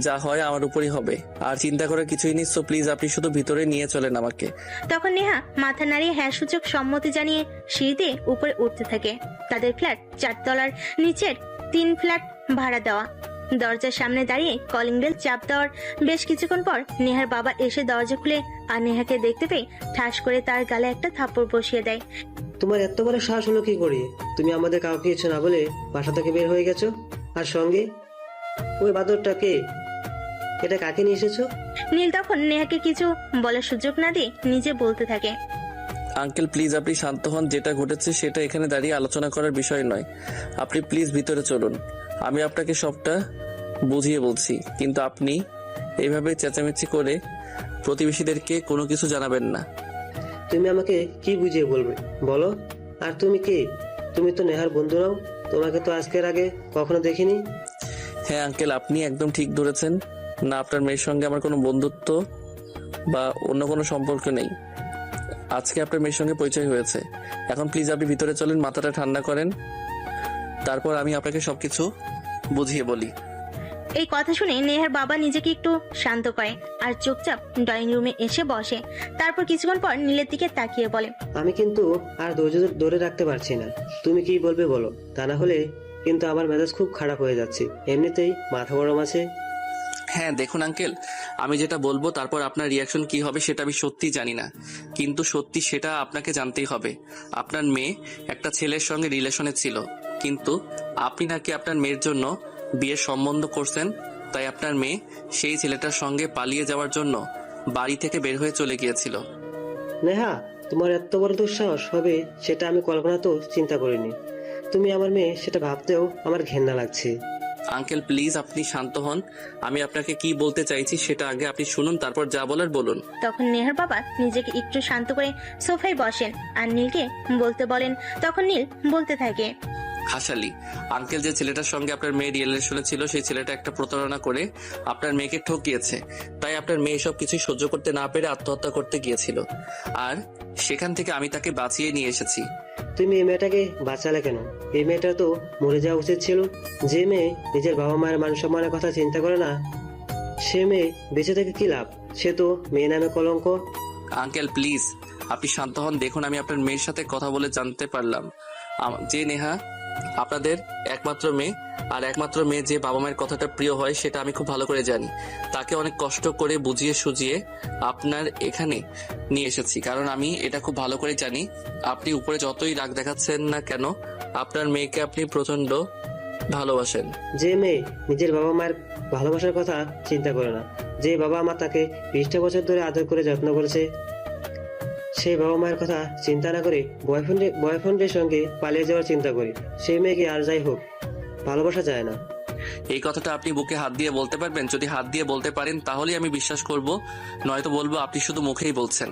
যা হয় আমার উপরই হবে। আর চিন্তা করার কিছুই নেই। সো প্লিজ আপনি শুধু ভিতরে নিয়ে চলেন আমাকে। তখন নেহা মাথা নাড়িয়ে হ্যাঁ সূচক সম্মতি জানিয়ে সিঁড়িতে উপরে উঠতে থাকে। তাদের ফ্ল্যাট 4 তলার, নিচের 3 ফ্ল্যাট ভাড়া দেওয়া। দরজার সামনে দাঁড়িয়ে কলিং বেল চাপ দেওয়ার বেশ কিছুক্ষণ পর নেহার বাবা এসে দরজা খুলে আর নেহাকে দেখতে পেয়ে ঠাস করে তার গালে একটা থাপ্পড় বসিয়ে দেয়। তোমার এত বড় সাহস হলো কি করে? তুমি আমাদের কাউকে কিছু না বলে বাসা থেকে বের হয়ে গেছো, আর সঙ্গে ওই বাদরটাকে, এটা কাকে নিয়ে এসেছো? নীল তখন নেহাকে কিছু বলার সুযোগ না দিয়ে নিজে বলতে থাকে, আঙ্কেল প্লিজ আপনি শান্ত হন। যেটা ঘটেছে সেটা এখানে দাঁড়িয়ে আলোচনা করার বিষয় নয়। আপনি প্লিজ ভিতরে চলুন, আমি আপনাকে সবটা বুঝিয়ে বলছি। কিন্তু আপনি এইভাবে চেঁচামেচি করে প্রতিবেশীদেরকে কোনো কিছু জানাবেন না। তুমি আমাকে কি বুঝিয়ে বলবে বলো? আর তুমি কে? তুমি তো নেহার বন্ধু নাও, তোমাকে তো আজকের আগে কখনো দেখিনি। হ্যাঁ আঙ্কেল, আপনি একদম ঠিক ধরেছেন। না, আপনার মেয়ের সঙ্গে আমার কোনো বন্ধুত্ব বা অন্য কোনো সম্পর্ক নেই। আজকে আপনার মেয়ের সঙ্গে পরিচয় হয়েছে। এখন প্লিজ আপনি ভিতরে চলেন, মাথাটা ঠান্ডা করেন, তারপর আমি আপনাকে সবকিছু বুঝিয়ে বলি। এই কথা শুনে নেহার বাবা নিজেকে একটু শান্ত করে আর চুপচাপ ড্রয়িং রুমে এসে বসে। তারপর কিছুক্ষণ পর নীলের দিকে তাকিয়ে বলে, আমি কিন্তু আর ধৈর্য ধরে রাখতে পারছি না। তুমি কি বলবে বলো, তা না হলে কিন্তু আমার মেজাজ খুব খারাপ হয়ে যাচ্ছে। এমনিতেই মাথা গরম আছে। হ্যাঁ দেখুন আঙ্কেল, আমি যেটা বলবো তারপর আপনার রিয়াকশন কি হবে সেটা আমি সত্যি জানি না, কিন্তু সত্যি সেটা আপনাকে জানতেই হবে। আপনার মেয়ে একটা ছেলের সঙ্গে রিলেশনে ছিল, কিন্তু আপনি নাকি আপনার মেয়ের জন্য বিয়ের সম্বন্ধ করছেন। তাই আপনার মেয়ে সেই ছেলেটার সঙ্গে পালিয়ে যাওয়ার জন্য বাড়ি থেকে বের হয়ে চলে গিয়েছিল। নেহা, তোমার এত বড় দুঃসাহস হবে সেটা আমি কল্পনাতেও চিন্তা করিনি। তুমি আমার মেয়ে সেটা ভাবতেও আমার ঘেন্না লাগছে। আঙ্কেল প্লিজ আপনি শান্ত হন। আমি আপনাকে কি বলতে চাইছি সেটা আগে আপনি শুনুন, তারপর যা বলার বলুন। তখন নেহার বাবা নিজেকে একটু শান্ত করে সোফায় বসেন আর নীলকে বলতে বলেন। তখন নীল বলতে থাকে, হাসালি। আঙ্কেল যে ছেলেটার সঙ্গে আপনার মেয়ে রিলেশনে ছিল সেই ছেলেটা একটা প্রতারণা করে আপনার মেয়েকে ঠকিয়েছে, তাই আপনার মেয়ে সব কিছুই সহ্য করতে না পেরে আত্মহত্যা করতে গিয়েছিল, আর সেখান থেকে আমি তাকে বাঁচিয়ে নিয়ে এসেছি। তুমি এই মেয়েটাকে বাঁচালে কেন? এই মেয়েটা তো মরে যাওয়া উচিত ছিল। যে মেয়ে নিজের বাবা মায়ের মান সম্মানের কথা চিন্তা করে না, সে মেয়ে বেঁচে থেকে কি লাভ? সে তো মেয়ে নামে কলঙ্ক। আঙ্কেল প্লিজ আপনি শান্ত হন। দেখুন, আমি আপনার মেয়ের সাথে কথা বলে জানতে পারলাম যে নেহা আপনাদের একমাত্র মেয়ে, আর একমাত্র মেয়ে যে বাবা মায়ের কথাটা প্রিয় হয় সেটা আমি খুব ভালো করে জানি। তাকে অনেক কষ্ট করে বুঝিয়ে সুজিয়ে আপনার এখানে নিয়ে এসেছি, কারণ আমি এটা খুব ভালো করে জানি আপনি উপরে যতই রাগ দেখাচ্ছেন না কেন আপনার মেয়েকে আপনি প্রচন্ড ভালোবাসেন। যে মেয়ে নিজের বাবা মায়ের ভালোবাসার কথা চিন্তা করে না, যে বাবা মা তাকে 20টা বছর ধরে আদর করে যত্ন করেছে, সেই বাবা মায়ের কথা চিন্তা না করে বয়ফ্রেন্ডের সঙ্গে পালিয়ে যাওয়ার চিন্তা করে, সেই মেয়েকে আর যাই হোক ভালোবাসা যায় না। এই কথাটা আপনি বুকে হাত দিয়ে বলতে পারবেন? যদি হাত দিয়ে বলতে পারেন তাহলেই আমি বিশ্বাস করব, নয়তো বলবো আপনি শুধু মুখেই বলছেন।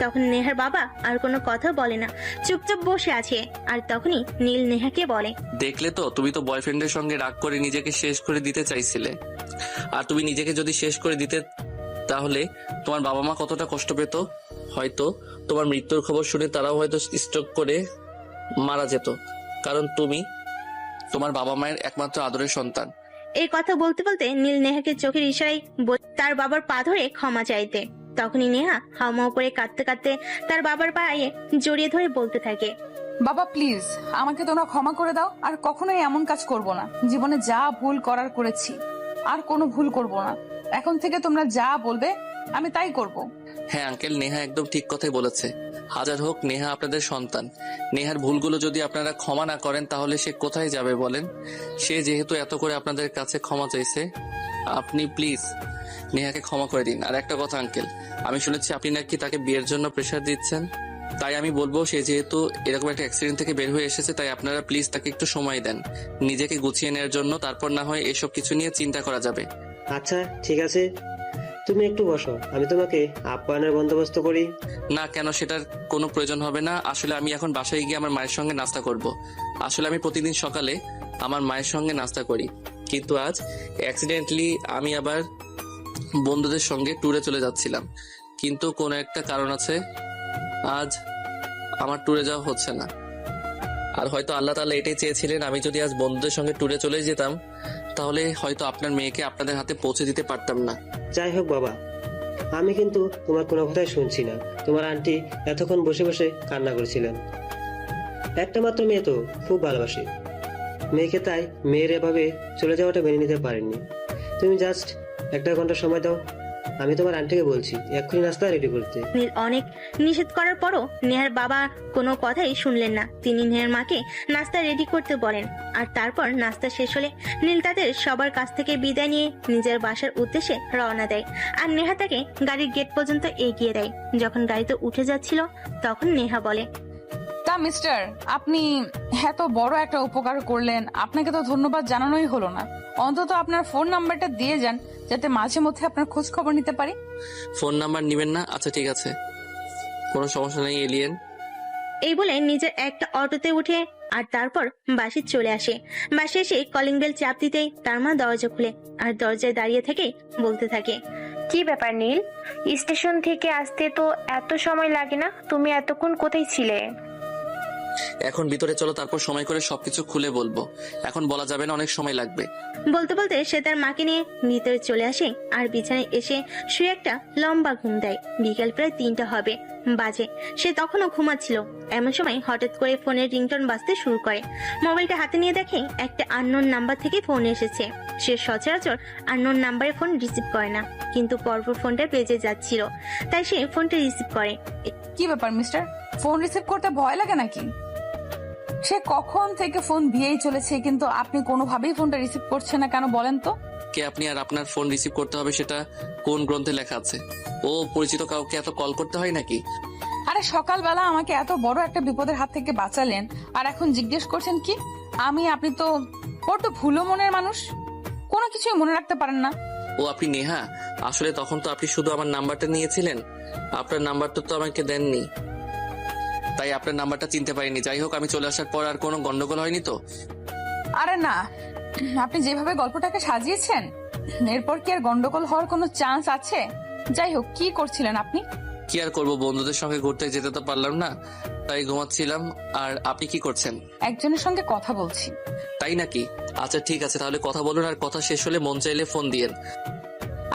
তখন নেহার বাবা আর কোনো কথা বলে না, চুপচাপ বসে আছে। আর তখনই নীল নেহাকে বলে, দেখলে তো, তুমি তো বয়ফ্রেন্ডের সঙ্গে রাগ করে নিজেকে শেষ করে দিতে চাইছিলে, আর তুমি নিজেকে যদি শেষ করে দিতে তাহলে তোমার বাবা মা কতটা কষ্ট পেত। হয়তো তোমার মৃত্যুর খবর শুনে তারাও হয়তো স্ট্রোক করে মারা যেত, কারণ তুমি তোমার বাবা মায়ের একমাত্র আদরের সন্তান। এই কথা বলতে বলতে নীল নেহাকে চোখের ইশারায় তার বাবার পা ধরে ক্ষমা চাইতে। তখনই নেহা হাউমাউ করে কাঁদতে কাঁদতে তার বাবার পায়ে জড়িয়ে ধরে বলতে থাকে, বাবা প্লিজ আমাকে তোমরা ক্ষমা করে দাও, আর কখনোই এমন কাজ করব না। জীবনে যা ভুল করার করেছি, আর কোনো ভুল করব না। এখন থেকে তোমরা যা বলবে আমি তাই করব। হ্যাঁ আঙ্কেল, নেহা একদম ঠিক কথাই বলেছে। হাজার হোক নেহা আপনাদের সন্তান। নেহার ভুলগুলো যদি আপনারা ক্ষমা না করেন তাহলে সে কোথায় যাবে বলেন? সে যেহেতু এত করে আপনাদের কাছে ক্ষমা চাইছে, আপনি প্লিজ নেহাকে ক্ষমা করে দিন। আর একটা কথা আঙ্কেল, আমি শুনেছি আপনি নাকি তাকে বিয়ের জন্য প্রেশার দিচ্ছেন, তাই আমি বলবো সে যেহেতু এরকম একটা অ্যাক্সিডেন্ট থেকে বের হয়ে এসেছে, তাই আপনারা প্লিজ তাকে একটু সময় দেন নিজেকে গুছিয়ে নেওয়ার জন্য, তারপর না হয় এসব কিছু নিয়ে চিন্তা করা যাবে। আচ্ছা ঠিক আছে, তুমি একটু বসো, আমি তোমাকে আপ্যায়নের বন্দোবস্ত করি। না কেন, সেটার কোনো প্রয়োজন হবে না। আসলে আমি এখন বাসায় গিয়ে আমার মায়ের সঙ্গে নাস্তা করব। আসলে আমি প্রতিদিন সকালে আমার মায়ের সঙ্গে নাস্তা করি, কিন্তু আজ অ্যাক্সিডেন্টলি আমি আবার বন্ধুদের সঙ্গে ট্যুরে চলে যাচ্ছিলাম, কিন্তু কোনো একটা কারণ আছে আজ আমার ট্যুরে যাওয়া হচ্ছে না। আর হয়তো আল্লাহ তাআলা এটাই চেয়েছিলেন, আমি যদি আজ বন্ধুদের সঙ্গে ট্যুরে চলে যেতাম তাহলে হয়তো আপনার মেয়েকে আপনাদের হাতে পৌঁছে দিতে পারতাম না। যাই হোক বাবা, আমি কিন্তু তোমার কোনো কথাই শুনছি না। তোমার আন্টি এতক্ষণ বসে বসে কান্না করেছিলেন। একটা মাত্র মেয়ে তো খুব ভালোবাসি মেয়েকে, তাই মেয়ের এভাবে চলে যাওয়াটা মেনে নিতে পারেননি। তুমি জাস্ট 1.5 ঘন্টা সময় দাও, আমি তোমার আন্টিকে বলছি এক্ষুনি নাস্তা রেডি করতে। নীল অনেক নিষেধ করার পরও নেহার বাবা কোনো কথাই শুনলেন না। তিনি নেহার মাকে নাস্তা রেডি করতে বলেন। আর তারপর নাস্তা শেষ হলে নীল তাদের সবার কাছ থেকে বিদায় নিয়ে নিজের বাসার উদ্দেশ্যে রওনা দেয়। আর নেহা তাকে গাড়ির গেট পর্যন্ত এগিয়ে দেয়। যখন গাড়িতে উঠে যাচ্ছিল তখন নেহা বলে, তা মিস্টার, আপনি এত বড় একটা উপকার করলেন, আপনাকে তো ধন্যবাদ জানানোই হলো না। অন্তত আপনার ফোন নাম্বারটা দিয়ে যান, যাতে মাঝে মধ্যে আপনার খোঁজ খবর নিতে পারি। ফোন নাম্বার নিবেন না? আচ্ছা ঠিক আছে, কোনো সমস্যা নেই এলিয়েন। এই বলে নিজের একটা অটোতে উঠে আর তারপর বাসে চলে আসে। বাসে এসে কলিং বেল চাপ দিতেই তার মা দরজা খুলে আর দরজায় দাঁড়িয়ে থেকে বলতে থাকে, কি ব্যাপার নীল, স্টেশন থেকে আসতে তো এত সময় লাগে না? তুমি এতক্ষণ কোথায় ছিলে? এখন ভিতরে চলো, তারপর সময় করে সবকিছু খুলে বলবো। এখন বলা যাবে না, অনেক সময় লাগবে। বলতে বলতে সে তার মাকে নিয়ে ভিতরে চলে আসে আর বিছানায় এসে শুয়ে একটা লম্বা ঘুম দেয়। বিকেল প্রায় 3টা হবে বাজে। সে তখনও ঘুমাচ্ছিল। এমন সময় হঠাৎ করে ফোনের রিংটোন বাজতে শুরু করে। মোবাইলটা হাতে নিয়ে দেখে একটা আননোন নাম্বার থেকে ফোন এসেছে। সে সচরাচর আননোন নাম্বারে ফোন রিসিভ করে না, কিন্তু পরপর ফোনটা বেজে যাচ্ছিল, তাই সে ফোনটা রিসিভ করে। কি ব্যাপার মিস্টার, ফোন রিসিভ করতে ভয় লাগে নাকি? সে কখন থেকে ফোন দিয়েই চলেছে, কিন্তু আপনি কোনোভাবেই ফোনটা রিসিভ করছেন না কেন বলেন তো? কে আপনি? আর আপনার ফোন রিসিভ করতে হবে সেটা কোন গ্রন্থে লেখা আছে? ও পরিচিত কাউকে এত কল করতে হয় নাকি? আরে সকালবেলা আমাকে এত বড় একটা বিপদের হাত থেকে বাঁচালেন, আর এখন জিজ্ঞেস করছেন কি আমি? আপনি তো বড্ড ভুলো মনের মানুষ, কোনো কিছুই মনে রাখতে পারেন না। ও আপনি নেহা? আসলে তখন তো আপনি শুধু আমার নাম্বারটা নিয়েছিলেন, আপনার নাম্বারটা তো আমাকে দেননি। তাই আপনার নাম্বারটা চিনতে পারিনি। যাই হোক, আমি চলে আসার পর আর কোনো গন্ডগোল হয়নি তো? আরে না, আপনি যেভাবে গল্পটাকে সাজিয়েছেন এরপর কি আর গন্ডগোল হওয়ার কোনো চান্স আছে? যাই হোক, কি করছিলেন আপনি? কি আর করবো, বন্ধুদের সঙ্গে ঘুরতে যেতে তো পারলাম না, তাই ঘুমাচ্ছিলাম। আর আপনি কি করছেন? একজনের সঙ্গে কথা বলছি। তাই নাকি? আচ্ছা ঠিক আছে, তাহলে কথা বলুন, আর কথা শেষ হলে মন চাইলে ফোন দিয়েন।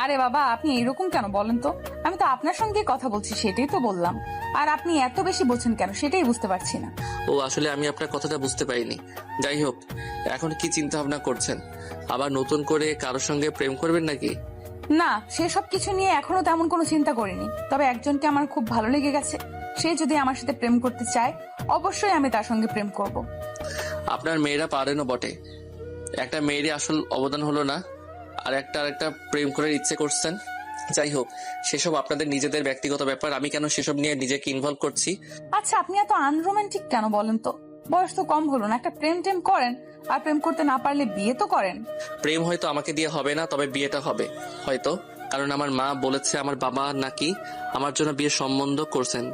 আরে বাবা, আপনি এরকম কেন বলেন তো? আমি তো আপনার সঙ্গে কথা বলছি, সেটাই তো বললাম। আর আপনি এত বেশি বলছেন কেন সেটাই বুঝতে পারছি না। ও আসলে আমি আপনার কথাটা বুঝতে পারিনি। যাই হোক, এখন কি চিন্তা ভাবনা করছেন? আবার নতুন করে কারোর সঙ্গে প্রেম করবেন নাকি? না, সেসব কিছু নিয়ে এখনো তেমন কোনো চিন্তা করিনি। তবে একজনকে আমার খুব ভালো লেগে গেছে। সে যদি আমার সাথে প্রেম করতে চায় অবশ্যই আমি তার সঙ্গে প্রেম করব। আপনার মেয়েরা পারেনও বটে, একটা মেয়েরই আসল অবদান হলো না, আর একটা প্রেম করার ইচ্ছে করছেন। যাই হোক, সেসব আপনাদের নিজেদের ব্যক্তিগত ব্যাপার, আমি কেন সেসব নিয়ে নিজেকে ইনভলভ করছি? আচ্ছা, আপনি এত আনরোমান্টিক কেন বলেন তো? বয়স তো কম হলো না, একটা প্রেম টেম করেন। আর প্রেম করতে না পারলে বিয়ে তো করেন। প্রেম হয়তো আমাকে দিয়ে হবে না, তবে বিয়েটা হবে হয়তো, কারণ আমার মা বলেছে আমার বাবা নাকি আমার জন্য বিয়ের সম্বন্ধ করছেন,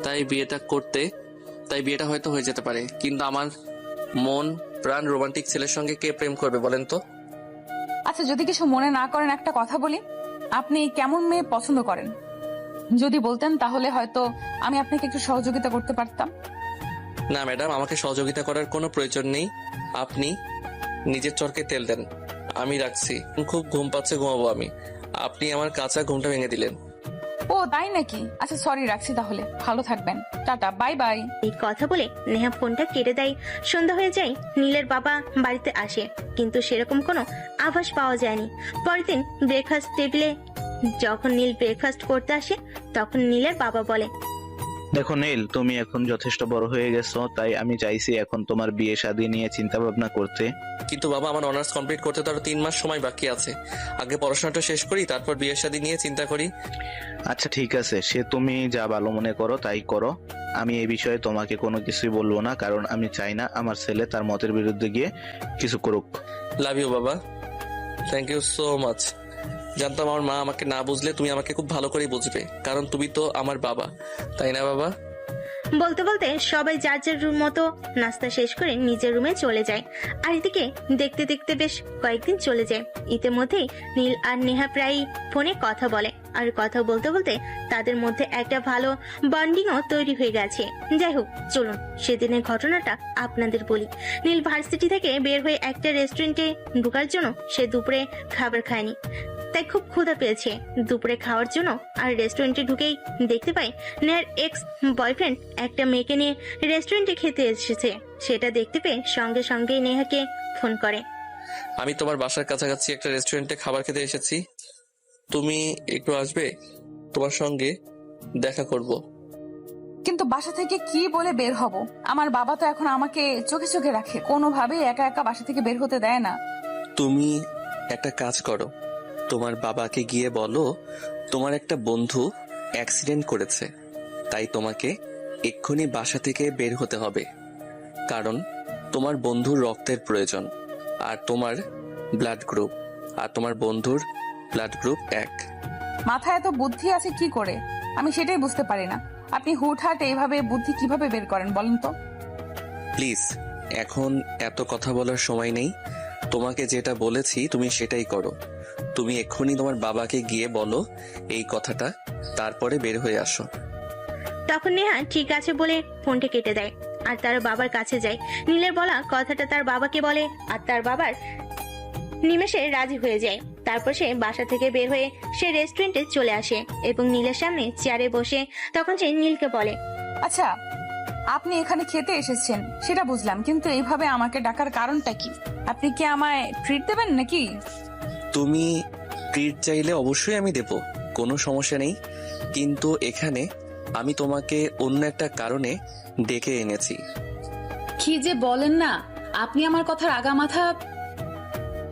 তাই বিয়েটা হয়তো হয়ে যেতে পারে। কিন্তু আমার মন প্রাণ রোমান্টিক ছেলের সঙ্গে কে প্রেম করবে বলেন তো? আচ্ছা, যদি কিছু মনে না করেন একটা কথা বলি, আপনি কেমন মেয়ে পছন্দ করেন? যদি বলতেন তাহলে হয়তো আমি আপনাকে একটু সহযোগিতা করতে পারতাম। না ম্যাডাম, আমাকে সহযোগিতা করার কোনো প্রয়োজন নেই। আপনি নিজের চরকে তেল দেন। আমি রাখছি, খুব ঘুম পাচ্ছে, ঘুমাবো আমি। আপনি আমার কাঁচা ঘুমটা ভেঙে দিলেন। ও তাই নাকি? আচ্ছা সরি, রাখছি তাহলে। ভালো থাকবেন, টাটা, বাই বাই। এই কথা বলে নেহা ফোনটা কেটে দেয়। সন্ধ্যা হয়ে যায়, নীলের বাবা বাড়িতে আসে, কিন্তু সেরকম কোনো আভাস পাওয়া যায়নি। পরের দিন ব্রেকফাস্ট টেবিলে যখন নীল ব্রেকফাস্ট করতে আসে, তখন নীলের বাবা বলে, দেখো নীল, তুমি এখন যথেষ্ট বড় হয়ে গেছো, তাই আমি চাইছি এখন তোমার বিয়ে শাদী নিয়ে চিন্তা ভাবনা করতে। কিন্তু বাবা, আমার অনার্স কমপ্লিট করতে তো আরো 3 মাস সময় বাকি আছে। আগে পড়াশোনাটা শেষ করি, তারপর বিয়ে শাদী নিয়ে চিন্তা করি। আচ্ছা ঠিক আছে, সে তুমি যা ভালো মনে করো তাই করো। আমি এই বিষয়ে তোমাকে কোনো কিছুই বলবো না, কারণ আমি চাই না আমার ছেলে তার মতের বিরুদ্ধে গিয়ে কিছু করুক। লাভ ইউ বাবা, থ্যাংক ইউ সো মাচ। জানতাম আমার মা আমাকে না বুঝলে তুমি আমাকে খুব ভালো করে বুঝবে, কারণ তুমি তো আমার বাবা, তাই না বাবা? বলতে বলতে সবাই যার যার রুম মতো নাস্তা শেষ করে নিজের রুমে চলে যায়। আর এদিকে দেখতে দেখতে বেশ কয়েকদিন চলে যায়। ইতিমধ্যেই নীল আর নেহা প্রায় ফোনে কথা বলে, আর কথা বলতে বলতে তাদের মধ্যে একটা ভালো বন্ডিংও তৈরি হয়ে গেছে। যাই হোক, চলুন সেদিনের ঘটনাটা আপনাদের বলি। নীল ভার্সিটি থেকে বের হয়ে একটা রেস্টুরেন্টে ঢোকার জন্য সে দুপুরে খাবার খায়নি, তাই খুব ক্ষুধা পেয়েছে দুপুরে খাওয়ার জন্য। আর রেস্টুরেন্টে ঢুকেই দেখতে পায় নেহার এক্স বয়ফ্রেন্ড একটা মেয়েকে নিয়ে রেস্টুরেন্টে খেতে এসেছে। সেটা দেখতে পেয়ে সঙ্গে সঙ্গে নেহাকে ফোন করে। আমি তোমার বাসার কাছাকাছি একটা রেস্টুরেন্টে খাবার খেতে এসেছি, তুমি একটু আসবে? তোমার সঙ্গে দেখা করব। কিন্তু বাসা থেকে কি বলে বের হব? আমার বাবা তো এখন আমাকে চোখে চোখে রাখে, কোনোভাবেই একা একা বাসা থেকে বের হতে দেয় না। তুমি একটা কাজ করো, তোমার বাবাকে গিয়ে বলো তোমার একটা বন্ধু অ্যাক্সিডেন্ট করেছে, তাই তোমাকে এক্ষুনি বাসা থেকে বের হতে হবে, কারণ তোমার বন্ধুর রক্তের প্রয়োজন, আর তোমার বন্ধুর ব্লাড গ্রুপ 1। মাথায় এত বুদ্ধি আছে কি করে? আমি সেটাই বুঝতে পারি না। আপনি হুটহাট এইভাবে বুদ্ধি কিভাবে বের করেন বলেন তো? প্লিজ, এখন এত কথা বলার সময় নেই। তোমাকে যেটা বলেছি তুমি সেটাই করো। তুমি এক্ষুনি তোমার বাবাকে গিয়ে বলো এই কথাটা, তারপরে বের হয়ে আসো। তখন নেহা ঠিক আছে বলে ফোনটা কেটে দেয় আর তার বাবার কাছে যায়। নীলের বলা কথাটা তার বাবাকে বলে, আর তার বাবার নিমেষে রাজি হয়ে যায়। তারপর সে বাসা থেকে বের হয়ে সে রেস্টুরেন্টে চলে আসে এবং নীলের সামনে চেয়ারে বসে তখন সে নীলকে বলে, আচ্ছা, আপনি এখানে খেতে এসেছেন সেটা বুঝলাম, কিন্তু এইভাবে আমাকে ডাকার কারণটা কি? আপনি কি আমায় ট্রিট দেবেন নাকি? তুমি ট্রিট চাইলে অবশ্যই আমি দেব, কোনো সমস্যা নেই। কিন্তু এখানে আমি তোমাকে অন্য একটা কারণে ডেকে এনেছি। কি যে বলেন না, আপনি আমার কথার আগামাথা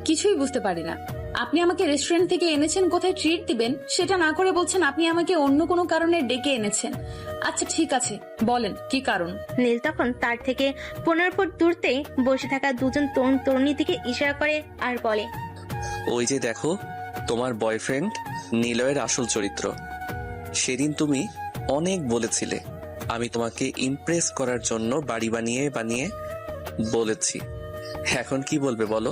কিছুই বুঝতে পারি না। আপনি আমাকে রেস্টুরেন্ট থেকে এনেছেন কোথায় ট্রিট দিবেন, সেটা না করে বলছেন আপনি আমাকে অন্য কোনো কারণে ডেকে এনেছেন। আচ্ছা ঠিক আছে, বলেন কি কারণ? নীল তখন তার থেকে 15 ফুট দূরতে বসে থাকা দুজন তরুণ তরুণীর দিকে ইশারা করে আর বলে, ওই যে দেখো, তোমার বয়ফ্রেন্ড নিলয়ের আসল চরিত্র। সেদিন তুমি অনেক বলেছিলে আমি তোমাকে ইমপ্রেস করার জন্য বাড়ি বানিয়ে বানিয়ে বলেছি। এখন কি বলবে বলো?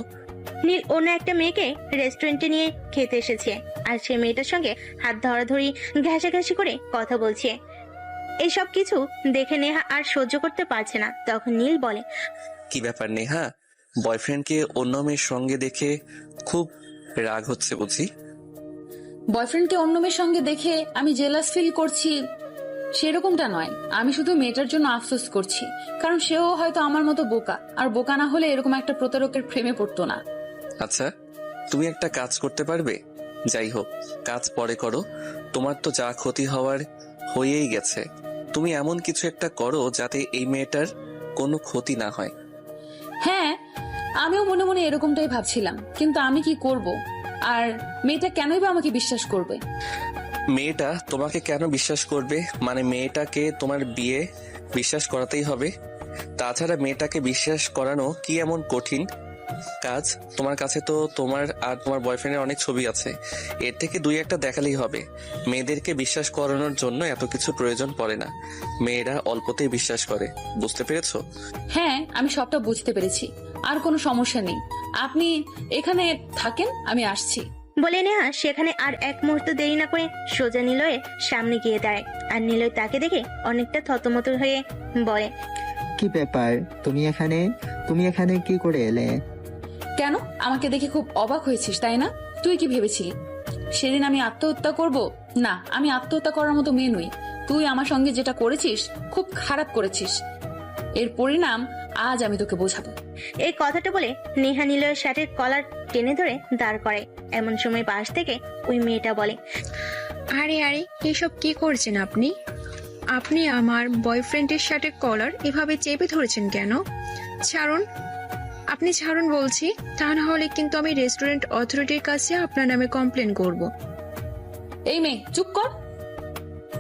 নীল অন্য একটা মেয়েকে রেস্টুরেন্টে নিয়ে খেতে এসেছে আর সে মেয়েটার সঙ্গে হাত ধরাধরি ঘেঁষাঘেঁষি করে কথা বলছে। এইসব কিছু দেখে নেহা আর সহ্য করতে পারছে না। তখন নীল বলে, কি ব্যাপার নেহা, বয়ফ্রেন্ডকে অন্য মেয়ের সঙ্গে দেখে খুব রাগ হচ্ছে বুঝি? বয়ফ্রেন্ডকে অন্য মেয়ের সঙ্গে দেখে আমি জেলাস ফিল করছি সেরকমটা নয়, আমি শুধু মেয়েটার জন্য আফসোস করছি, কারণ সেও হয়তো আমার মতো বোকা, আর বোকা না হলে এরকম একটা প্রতারকের প্রেমে পড়তো না। আচ্ছা, তুমি একটা কাজ করতে পারবে? যাই হোক, কাজ পরে করো, তোমার তো যা ক্ষতি হওয়ার হয়েই গেছে। তুমি এমন কিছু একটা করো যাতে এই মেয়েটার কোনো ক্ষতি না হয়। হ্যাঁ, আমিও মনে মনে এরকমটাই ভাবছিলাম, কিন্তু আমি কি করব? আর মেয়েটা কেনই বা আমাকে বিশ্বাস করবে? মেয়েটা তোমাকে কেন বিশ্বাস করবে? মানে মেয়েটাকে তোমার বিয়ে বিশ্বাস করাতেই হবে। তাছাড়া মেয়েটাকে বিশ্বাস করানো কি এমন কঠিন কাজ? তোমার কাছে তো তোমার আর তোমার বয়ফ্রেন্ডের অনেক ছবি আছে, এর থেকে দুই একটা দেখালেই হবে। মেয়েদেরকে বিশ্বাস করানোর জন্য এত কিছু প্রয়োজন পড়ে না, মেয়েরা অল্পতেই বিশ্বাস করে। বুঝতে পেরেছো? হ্যাঁ, আমি সবটা বুঝতে পেরেছি, আর কোনো সমস্যা নেই। আপনি এখানে থাকেন, আমি আসছি। বলে নেহা সেখানে আর এক মুহূর্ত দেরি না করে সোজা নিলয়ের সামনে গিয়ে দাঁড়ায়। আর নিলয় তাকে দেখে অনেকটা থতমত হয়ে বলে, কি ব্যাপার, তুমি এখানে কি করে এলে? কেন, আমাকে দেখে খুব অবাক হয়েছিস তাই না? তুই কি ভেবেছিলি সেদিন আমি আত্মহত্যা করব? না, আমি আত্মহত্যা করার মতো মেয়ে নই। তুই আমার সঙ্গে যেটা করেছিস খুব খারাপ করেছিস, এর পরিণাম আজ আমি তোকে বোঝাবো। এই কথাটা বলে নেহা নিলয়ের শার্টের কলার টেনে ধরে দাঁড় করায়। এমন সময় পাশ থেকে ওই মেয়েটা বলে, আরে আরে, এসব কি করছেন আপনি? আপনি আমার বয়ফ্রেন্ডের সাথে কলার এভাবে চেপে ধরেছেন কেন? ছাড়ুন, আপনি ছাড়ুন বলছি, তা না হলে কিন্তু আমি রেস্টুরেন্ট অথরিটির কাছে আপনার নামে কমপ্লেন করব। এই মেয়ে, চুপ কর।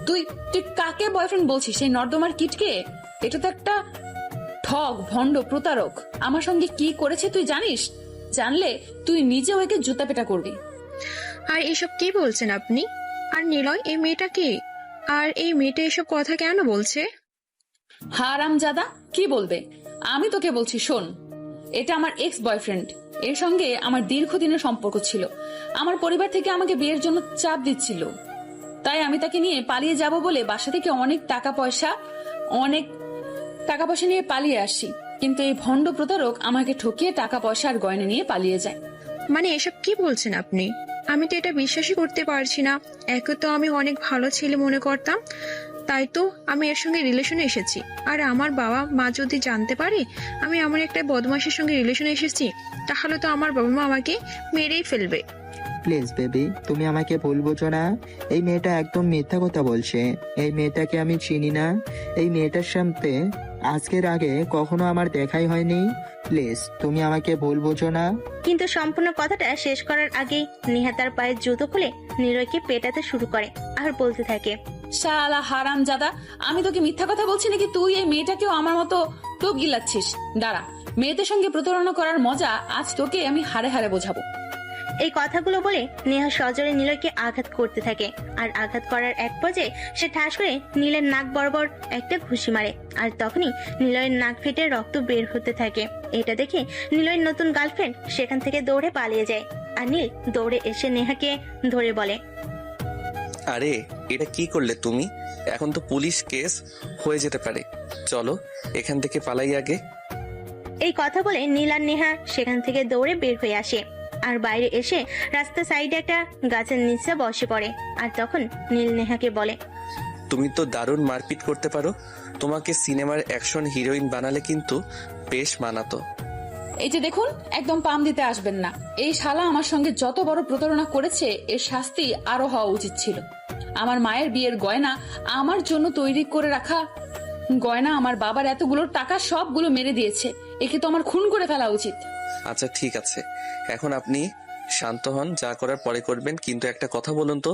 তুই তুই কাকে বয়ফ্রেন্ড বলছিস? সেই নর্দমার কিটকে? এটা তো একটা ঠগ, ভণ্ড, প্রতারক। আমার সঙ্গে কি করেছে তুই জানিস? জানলে তুই নিজে ওকে জুতা পেটা করবি। আর এসব কি বলছেন আপনি? আর নিলয়, এই মেয়েটা কে? আর এই মেয়েটা এসব কথা কেন বলছে? হারামজাদা, কি বলবে? আমি তোকে বলছি, শোন, এটা আমার এক্স বয়ফ্রেন্ড। এর সঙ্গে আমার দীর্ঘদিনের সম্পর্ক ছিল। আমার পরিবার থেকে আমাকে বিয়ের জন্য চাপ দিচ্ছিল, তাই আমি তাকে নিয়ে পালিয়ে যাব বলে বাসা থেকে অনেক টাকা পয়সা নিয়ে পালিয়ে আসি। কিন্তু এই ভণ্ড প্রতারক আমাকে ঠকিয়ে টাকা পয়সা আর গয়না নিয়ে পালিয়ে যায়। মানে এসব কি বলছেন আপনি? আমি তো এটা বিশ্বাসই করতে পারছি না। একে তো আমি অনেক ভালো ছেলে মনে করতাম, তাই তো আমি এর সঙ্গে রিলেশনে এসেছি। আর আমার বাবা মা যদি জানতে পারে আমি এমন একটা বদমাশের সঙ্গে রিলেশনে এসেছি, তাহলে তো আমার বাবা মা আমাকে মেরেই ফেলবে। প্লিজ বেবি, তুমি আমাকে ভুল বোঝো না। এই মেয়েটা একদম মিথ্যা কথা বলছে। এই মেয়েটাকে আমি চিনি না। এই মেয়েটার সাথে আজকের আগে কখনো আমার দেখাই হয়নি। প্লিজ, তুমি আমাকে ভুল বোঝো না। কিন্তু সম্পূর্ণ কথাটা শেষ করার আগেই নেহা তার পায়ের জুতো খুলে নিলয়কে পেটাতে শুরু করে আর বলতে থাকে, শালা হারামজাদা, আমি তোকে মিথ্যা কথা বলছি নাকি তুই এই মেয়েটাকেও আমার মতো টোপ গিলাচ্ছিস? দাঁড়া, মেয়েদের সঙ্গে প্রতারণা করার মজা আজ তোকে আমি হাড়ে হাড়ে বোঝাবো। এই কথাগুলো বলে নেহা সজোরে নিলয়কে আঘাত করতে থাকে। আর আঘাত করার এক পর্যায়ে সে ঠাস করে নীলের নাক বরাবর একটা ঘুষি মারে। আর তখনই নিলয়ের নাক ফেটে রক্ত বের হতে থাকে। এটা দেখে নিলয়ের নতুন গার্লফ্রেন্ড সেখান থেকে দৌড়ে পালিয়ে যায়। আর নীল দৌড়ে এসে নেহাকে ধরে বলে, আরে এটা কি করলে তুমি? এখন তো পুলিশ কেস হয়ে যেতে পারে, চলো এখান থেকে পালাই আগে। এই কথা বলে নীল আর নেহা সেখান থেকে দৌড়ে বের হয়ে আসে। আর বাইরে এসে রাস্তার সাইডে একটা গাছের নিচে বসে পড়ে। আর তখন নীল নেহাকে বলে, তুমি তো দারুণ মারপিট করতে পারো, তোমাকে সিনেমার অ্যাকশন হিরোইন বানালে কিন্তু বেশ মানাতো। এই যে দেখুন, একদম পাম দিতে আসবেন না। এই শালা আমার সঙ্গে যত বড় প্রতারণা করেছে, এর শাস্তি আরো হওয়া উচিত ছিল। আমার মায়ের বিয়ের গয়না, আমার জন্য তৈরি করে রাখা গয়না, আমার বাবার এতগুলো টাকা সবগুলো মেরে দিয়েছে। একে তো আমার খুন করে ফেলা উচিত। আচ্ছা ঠিক আছে, এখন আপনি শান্ত হন, যা করার পরে করবেন। কিন্তু একটা কথা বলুন তো,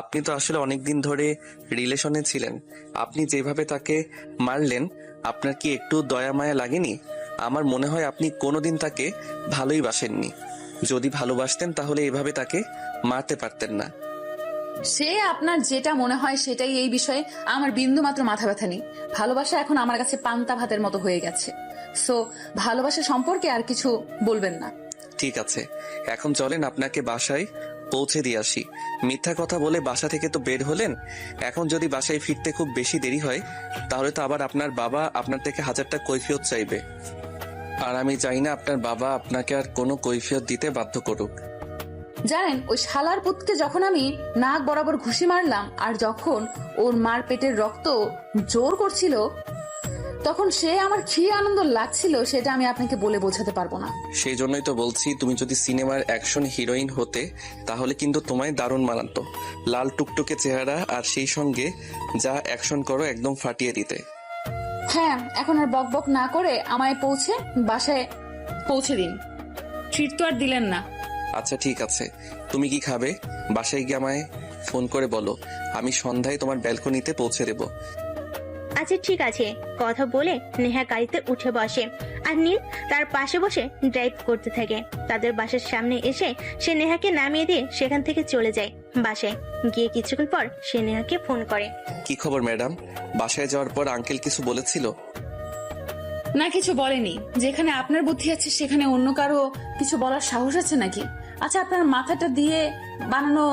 আপনি তো আসলে অনেকদিন ধরে রিলেশনে ছিলেন, আপনি যেভাবে তাকে মারলেন, আপনার কি একটু দয়া মায়া লাগেনি? আমার মনে হয় আপনি কোনোদিন তাকে ভালোই বাসেননি। যদি ভালোবাসতেন তাহলে এভাবে তাকে মারতে পারতেন না। সে আপনার যেটা মনে হয় সেটাই, এই বিষয়ে আমার বিন্দু মাত্র মাথা ব্যথা নেই। ভালোবাসা এখন আমার কাছে পান্তা ভাতের মতো হয়ে গেছে। সো ভালোবাসা সম্পর্কে আর কিছু বলবেন না। ঠিক আছে, এখন চলেন আপনাকে বাসায় পৌঁছে দিয়ে আসি। মিথ্যা কথা বলে বাসা থেকে তো বের হলেন, এখন যদি বাসায় ফিরতে খুব বেশি দেরি হয় তাহলে তো আবার আপনার বাবা আপনার থেকে 1000টা কৈফিয়ত চাইবে। আর আমি চাই না আপনার বাবা আপনাকে আর কোনো কৈফিয়ত দিতে বাধ্য করুক। জানেন, ওই শালার পুতকে যখন আমি নাক বরাবর ঘুষি মারলাম আর যখন ওর মার পেটের রক্ত জোর করছিল, তখন সে আমার কি আনন্দ লাগছিল সেটা আমি আপনাকে বলে বোঝাতে পারবো না। সেই জন্যই তো বলছি, তুমি যদি সিনেমার অ্যাকশন হিরোইন হতে তাহলে কিন্তু তোমায় দারুণ মানাতো। লাল টুকটুকে চেহারা আর সেই সঙ্গে যা অ্যাকশন করো একদম ফাটিয়ে দিতে। হ্যাঁ, এখন আর বক বক না করে আমায় বাসায় পৌঁছে দিন। ট্রিট তো আর দিলেন না। আচ্ছা ঠিক আছে, তুমি কি খাবে? বাসায় গিয়ে আমায় ফোন করে বলো, আমি সন্ধ্যায় তোমার ব্যালকনিতে পৌঁছে দেবো। আচ্ছা ঠিক আছে, কথা বলে নেহা গাড়িতে উঠে বসে আর নীল তার পাশে বসে ড্রাইভ করতে থাকে। তাদের বাসার সামনে এসে সে নেহাকে নামিয়ে দিয়ে সেখান থেকে চলে যায়। বাসায় গিয়ে কিছুক্ষণ পর সে নেহাকে ফোন করে। কি খবর ম্যাডাম? বাসায় যাওয়ার পর আঙ্কেল কিছু বলেছিল? না, কিছু বলেনি। যেখানে আপনার বুদ্ধি আছে সেখানে অন্য কারো কিছু বলার সাহস আছে নাকি? আচ্ছা, আপনার মাথাটা দিয়ে বানানো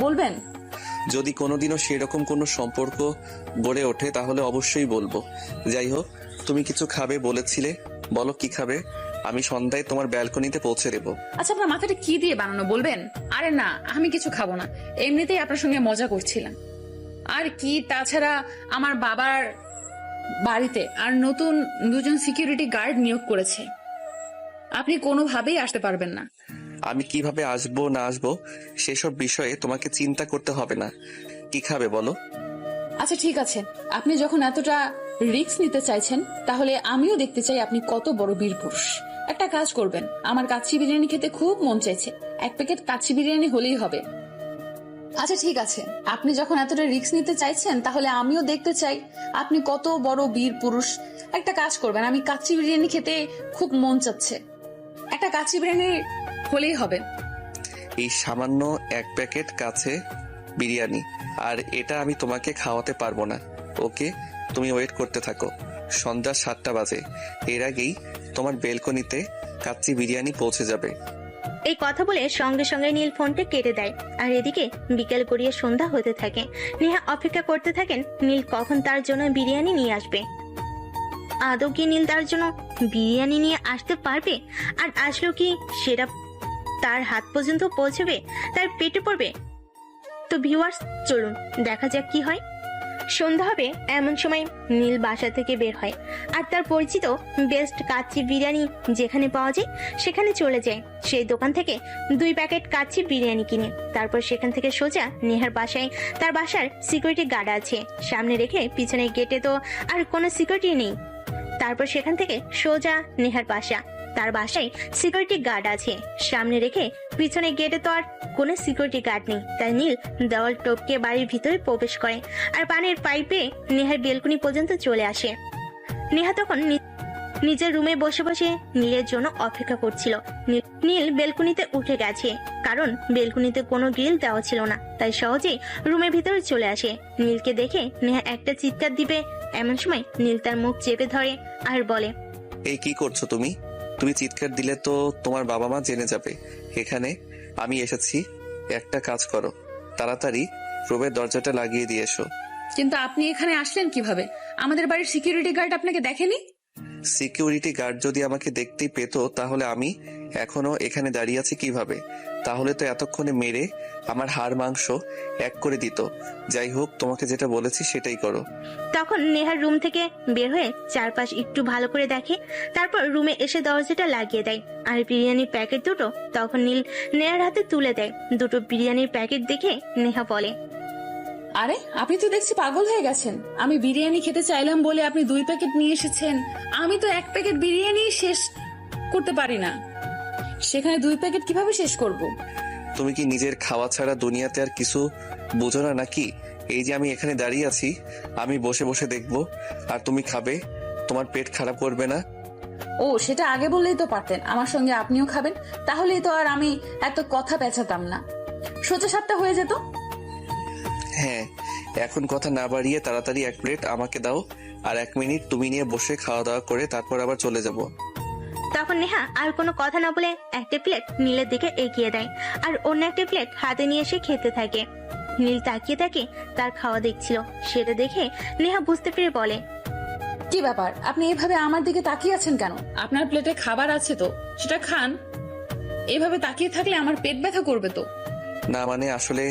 বলবেন। যদি কোনোদিনও সেরকম কোনো সম্পর্ক গড়ে ওঠে তাহলে অবশ্যই বলবো। যাই হোক, তুমি কিছু খাবে বলেছিলে, বলো কি খাবে? আমি সন্ধ্যায় তোমার ব্যালকনিতে পৌঁছে দেবো। আচ্ছা, আপনার মাথাটা কি দিয়ে বানানো বলবেন? আরে না, আমি কিছু খাবো না, এমনিতেই আপনার সঙ্গে মজা করছিলাম। আর কি, তাছাড়া আমার বাবার বাড়িতে আর নতুন 2জন সিকিউরিটি গার্ড নিয়োগ করেছে, আপনি কোনোভাবেই আসতে পারবেন না। আমি কিভাবে আসবো না আসবো সেসব বিষয়ে তোমাকে চিন্তা করতে হবে না। কি খাবে বলো? আচ্ছা ঠিক আছে, আপনি যখন এতটা রিস্ক নিতে চাইছেন তাহলে আমিও দেখতে চাই আপনি কত বড় বীর পুরুষ। একটা কাজ করবেন, আমার কাচ্চি বিরিয়ানি খেতে খুব মন চাইছে, 1 প্যাকেট কাচ্চি বিরিয়ানি হলেই হবে। আচ্ছা ঠিক আছে, আপনি যখন এতটা রিস্ক নিতে চাইছেন তাহলে আমিও দেখতে চাই আপনি কত বড় বীর পুরুষ। একটা কাজ করবেন, আমি কাচ্চি বিরিয়ানি খেতে খুব মন চাচ্ছে, একটা কাচ্চি বিরিয়ানি হলেই হবে। এই সামান্য 1 প্যাকেট কাছে বিরিয়ানি, আর এটা আমি তোমাকে খাওয়াতে পারবো না। ওকে, তুমি ওয়েট করতে থাকো, সন্ধ্যা 7টা বাজে। এর আগেই তোমার বেলকনিতে কাচ্চি বিরিয়ানি পৌঁছে যাবে। এই কথা বলে সঙ্গে সঙ্গে নীল ফোনটা কেটে দেয়। আর এদিকে বিকেল গড়িয়ে সন্ধ্যা হতে থাকে। নেহা অপেক্ষা করতে থাকেন নীল কখন তার জন্য বিরিয়ানি নিয়ে আসবে। আদৌ কি নীল তার জন্য বিরিয়ানি নিয়ে আসতে পারবে? আর আসলেও কি সেটা তার হাত পর্যন্ত পৌঁছবে, তার পেটে পড়বে? তো ভিউয়ার্স, চলুন দেখা যাক কি হয়। সন্ধ্যা হবে এমন সময় নীল বাসা থেকে বের হয় আর তার পরিচিত বেস্ট কাচ্চি বিরিয়ানি যেখানে পাওয়া যায় সেখানে চলে যায়। সেই দোকান থেকে 2 প্যাকেট কাচ্চি বিরিয়ানি কিনে তারপর সেখান থেকে সোজা নেহার বাসায়। তার বাসার সিকিউরিটি গার্ড আছে, সামনে রেখে পিছনের গেটে তো আর কোনো সিকিউরিটি নেই। তারপর সেখান থেকে সোজা নেহার বাসা। তার বাসায় সিকিউরিটি গার্ড আছে, সামনে রেখে পিছনে গেটে তো আর কোনো সিকিউরিটি গার্ড নেই। তাই নীল দেওয়াল টপকে বাড়ির ভিতরে প্রবেশ করে আর পানির পাইপে নেহার বেলকুনি পর্যন্ত চলে আসে। নেহা তখন নিজের রুমে বসে বসে নীলের জন্য অপেক্ষা করছিল। নীল বেলকুনিতে উঠে গেছে, কারণ বেলকুনিতে কোনো গ্রিল দেওয়া ছিল না, তাই সহজেই রুমের ভিতরে চলে আসে। নীলকে দেখে নেহা একটা চিৎকার দিবে এমন সময় নীল তার মুখ চেপে ধরে আর বলে, এই কি করছো তুমি? তুমি চিৎকার দিলে তো তোমার বাবা মা জেনে যাবে এখানে আমি এসেছি। একটা কাজ করো, তাড়াতাড়ি রুমের দরজাটা লাগিয়ে দিয়ে এসো। কিন্তু আপনি এখানে আসলেন কিভাবে? আমাদের বাড়ির সিকিউরিটি গার্ড আপনাকে দেখেনি? সিকিউরিটি গার্ড যদি আমাকে দেখতেই পেতো তাহলে আমি এখনো এখানে দাঁড়িয়ে আছি কিভাবে? তাহলে তো এতক্ষণে মেরে আমার হাড় মাংস এক করে দিত। যাই হোক, তোমাকে যেটা বলেছি সেটাই করো। তখন নেহার রুম থেকে বের হয়ে চারপাশ একটু ভালো করে দেখে, তারপর রুমে এসে দরজাটা লাগিয়ে দেয়। আর বিরিয়ানির প্যাকেট দুটো তখন নীল নেহার হাতে তুলে দেয়। দুটো বিরিয়ানির প্যাকেট দেখে নেহা বলে, আরে আপনি তো দেখছি পাগল হয়ে গেছেন। আমি বিরিয়ানি খেতে চাইলাম বলে আপনি 2 প্যাকেট নিয়ে এসেছেন। আমি তো 1 প্যাকেট বিরিয়ানি শেষ করতে পারি না, সেখানে 2 প্যাকেট কিভাবে শেষ করব? তুমি কি নিজের খাওয়া ছাড়া দুনিয়াতে আর কিছু বোঝো না নাকি? এই যে আমি এখানে দাঁড়িয়ে আছি, আমি বসে বসে দেখবো আর তুমি খাবে, তোমার পেট খারাপ করবে না? ও, সেটা আগে বললেই তো পারতেন, আমার সঙ্গে আপনিও খাবেন, তাহলেই তো আর আমি এত কথা পেঁচাতাম না, সোজা সাপটা হয়ে যেত। হ্যাঁ, এখন কথা না বাড়িয়ে তাড়াতাড়ি 1 প্লেট আমাকে দাও, আর 1 মিনিট তুমি নিয়ে বসে খাওয়া দাওয়া করে তারপর আবার চলে যাব। তখন নেহা আর কোনো কথা না বলে একটা প্লেট নীলের দিকে এগিয়ে দেয় আর অন্য একটা প্লেট হাতে নিয়ে এসে খেতে থাকে। নীল তাকিয়ে তাকিয়ে তার খাওয়া দেখছিল, সেটা দেখে নেহা বুঝতে পেরে বলে, কি ব্যাপার, আপনি এভাবে আমার দিকে তাকিয়ে আছেন কেন? আপনার প্লেটে খাবার আছে তো, সেটা খান। এভাবে তাকিয়ে থাকলে আমার পেট ব্যথা করবে তো। না মানে আসলে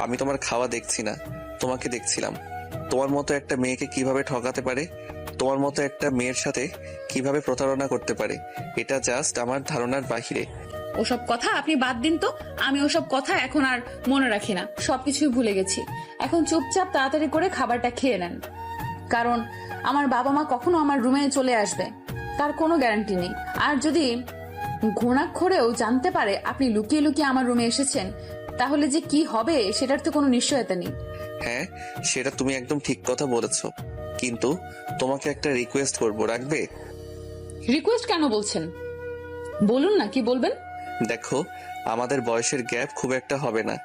আমি তোমার খাওয়া দেখছি না, তোমাকে দেখছিলাম। তোমার মতো একটা মেয়েকে কিভাবে ঠকাতে পারে, তোমার মতো একটা মেয়ের সাথে কিভাবে প্রতারণা করতে পারে, এটা জাস্ট আমার ধারণার বাহিরে। ওসব কথা আপনি বাদ দিন তো। আমি ওসব কথা এখন আর মনে রাখি না, সবকিছুই ভুলে গেছি। এখন চুপচাপ তাড়াতাড়ি করে খাবারটা খেয়ে নেন, কারণ আমার বাবা মা কখনো আমার রুমে চলে আসবে তার কোনো গ্যারান্টি নেই। আর যদি ঘুণাক্ষরেও জানতে পারে আপনি লুকিয়ে লুকিয়ে আমার রুমে এসেছেন, তাহলে যে কি হবে সেটার তো কোনো নিশ্চয়তা নেই। হ্যাঁ, সেটা তুমি একদম ঠিক কথা বলেছো, কিন্তু তোমাকে একটা রিকোয়েস্ট করব, রাখবে? রিকোয়েস্ট কেন বলছেন? বলুন না, কি বলবেন? দেখো, আমাদের বয়সের গ্যাপ খুব একটা হবে না,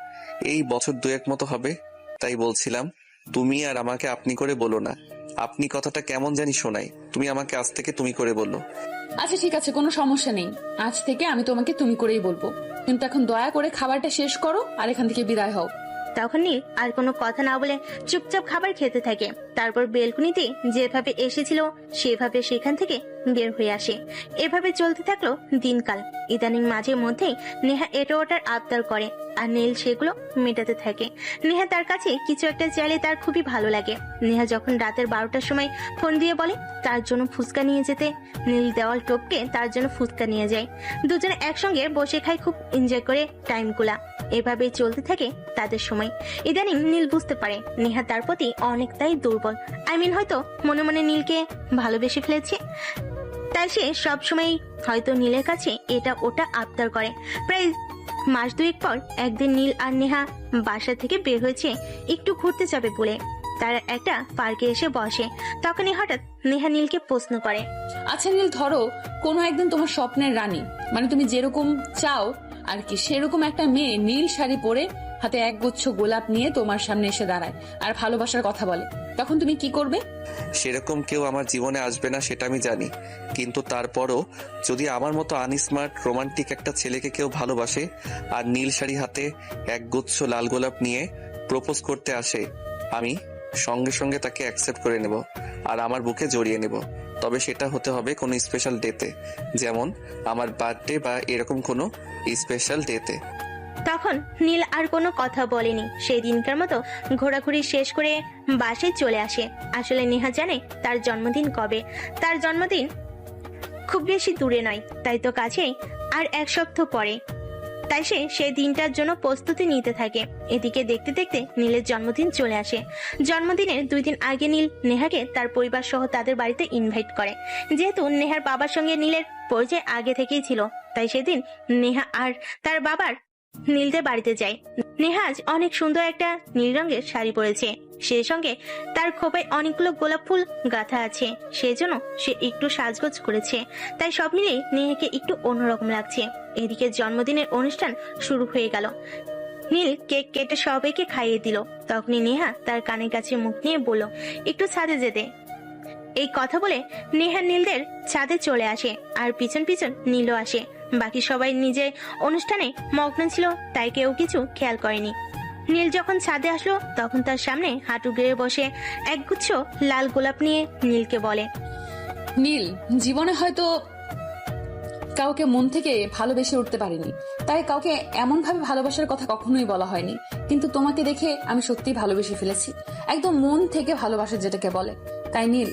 এই বছর 2-1 মতো হবে। তাই বলছিলাম, তুমি আর আমাকে আপনি করে বলো না। আপনি কথাটা কেমন জানি শোনায়, তুমি আমাকে আজ থেকে তুমি করে বললো। আচ্ছা ঠিক আছে, কোনো সমস্যা নেই। আজ থেকে আমি তোমাকে তুমি করেই বলবো, কিন্তু এখন দয়া করে খাবারটা শেষ করো আর এখান থেকে বিদায় হও। তখন নীল আর কোনো কথা না বলে চুপচাপ খাবার খেতে থাকে। তারপর বেলকুনিতে যেভাবে এসেছিল সেভাবে সেখান থেকে বের হয়ে আসে। এভাবে চলতে থাকলো দিনকাল। ইদানিং মাঝে মধ্যেই নেহা এটা ওটার আবদার করে আর নীল সেগুলো মেটাতে থাকে। নেহা তার কাছে কিছু একটা চাইলে তার খুবই ভালো লাগে। নেহা যখন রাতের 12টার সময় ফোন দিয়ে বলে তার জন্য ফুচকা নিয়ে যেতে, নীল দেওয়াল টপকে তার জন্য ফুচকা নিয়ে যায়। দুজনে একসঙ্গে বসে খায়, খুব এনজয় করে টাইমগুলা। এভাবেই চলতে থাকে তাদের সময়। ইদানিং নীল বুঝতে পারে নেহা তার প্রতি অনেকটাই দুর্বল। হয়তো মনে মনে নীলকে ভালোবেসে ফেলেছে, তাই সে সব সময় হয়তো নীলের কাছে এটা ওটা আবদার করে। প্রায় মাস 2 পর একদিন নীল আর নেহা বাসা থেকে বের হয়েছে একটু ঘুরতে যাবে বলে। তারা একটা পার্কে এসে বসে। তখনই হঠাৎ নেহা নীলকে প্রশ্ন করে, আচ্ছা নীল, ধরো কোনো একদিন তোমার স্বপ্নের রানী, মানে তুমি যেরকম চাও আর কি সেরকম একটা মেয়ে নীল শাড়ি পরে হাতে 1 গুচ্ছ গোলাপ নিয়ে তোমার সামনে এসে দাঁড়ায় আর ভালোবাসার কথা বলে, তখন তুমি কি করবে? সেরকম কেউ আমার জীবনে আসবে না সেটা আমি জানি, কিন্তু তারপরও যদি আমার মতো আনস্মার্ট রোমান্টিক একটা ছেলেকে কেউ ভালোবাসে আর নীল শাড়ি হাতে 1 গুচ্ছ লাল গোলাপ নিয়ে প্রপোজ করতে আসে, আমি সঙ্গে সঙ্গে তাকে অ্যাকসেপ্ট করে নেব আর আমার বুকে জড়িয়ে নেব। তবে সেটা হতে হবে কোনো স্পেশাল ডেতে, যেমন আমার বার্থডে বা এরকম কোনো স্পেশাল ডেতে। তখন নীল আর কোনো কথা বলেনি। সেই দিনকার মতো ঘোরাঘুরি শেষ করে বাসায় চলে আসে। আসলে নেহা জানে তার জন্মদিন কবে। তার জন্মদিন খুব বেশি দূরে নয়, তাই তো কাছেই, আর 1 সপ্তাহ পরে। তাই সে সেই দিনটার জন্য প্রস্তুতি নিতে থাকে। এদিকে দেখতে দেখতে নীলের জন্মদিন চলে আসে। জন্মদিনের 2 দিন আগে নীল নেহাকে তার পরিবার সহ তাদের বাড়িতে ইনভাইট করে। যেহেতু নেহার বাবার সঙ্গে নীলের পরিচয় আগে থেকেই ছিল, তাই সেদিন নেহা আর তার বাবার নীলদের বাড়িতে যায়। নেহা আজ অনেক সুন্দর একটা নীল রঙের শাড়ি পরেছে, সেই সঙ্গে তার খোপায় অনেকগুলো গোলাপ ফুল গাঁথা আছে, সেজন্য সে একটু সাজগোজ করেছে। তাই সব মিলে নেহাকে একটু অন্যরকম লাগছে। এদিকে জন্মদিনের অনুষ্ঠান শুরু হয়ে গেল। নীল কেক কেটে সবাইকে খাইয়ে দিল। তখনই নেহা তার কানের কাছে মুখ নিয়ে বলল, একটু ছাদে যেতে। এই কথা বলে নেহা নীলদের ছাদে চলে আসে আর পিছন পিছন নীলও আসে। বাকি সবাই নিজের অনুষ্ঠানে মগ্ন ছিল, তাই কেউ কিছু খেয়াল করেনি। নীল যখন ছাদে আসলো তখন তার সামনে হাঁটু গেড়ে বসে 1 গুচ্ছ লাল গোলাপ নিয়ে নীলকে বলে, নীল, জীবনে হয়তো কাউকে মন থেকে ভালোবেসে উঠতে পারিনি, তাই কাউকে এমন ভাবে ভালোবাসার কথা কখনোই বলা হয়নি, কিন্তু তোমাকে দেখে আমি সত্যি ভালোবেসে ফেলেছি, একদম মন থেকে ভালোবাসা যেটাকে বলে। তাই Neel,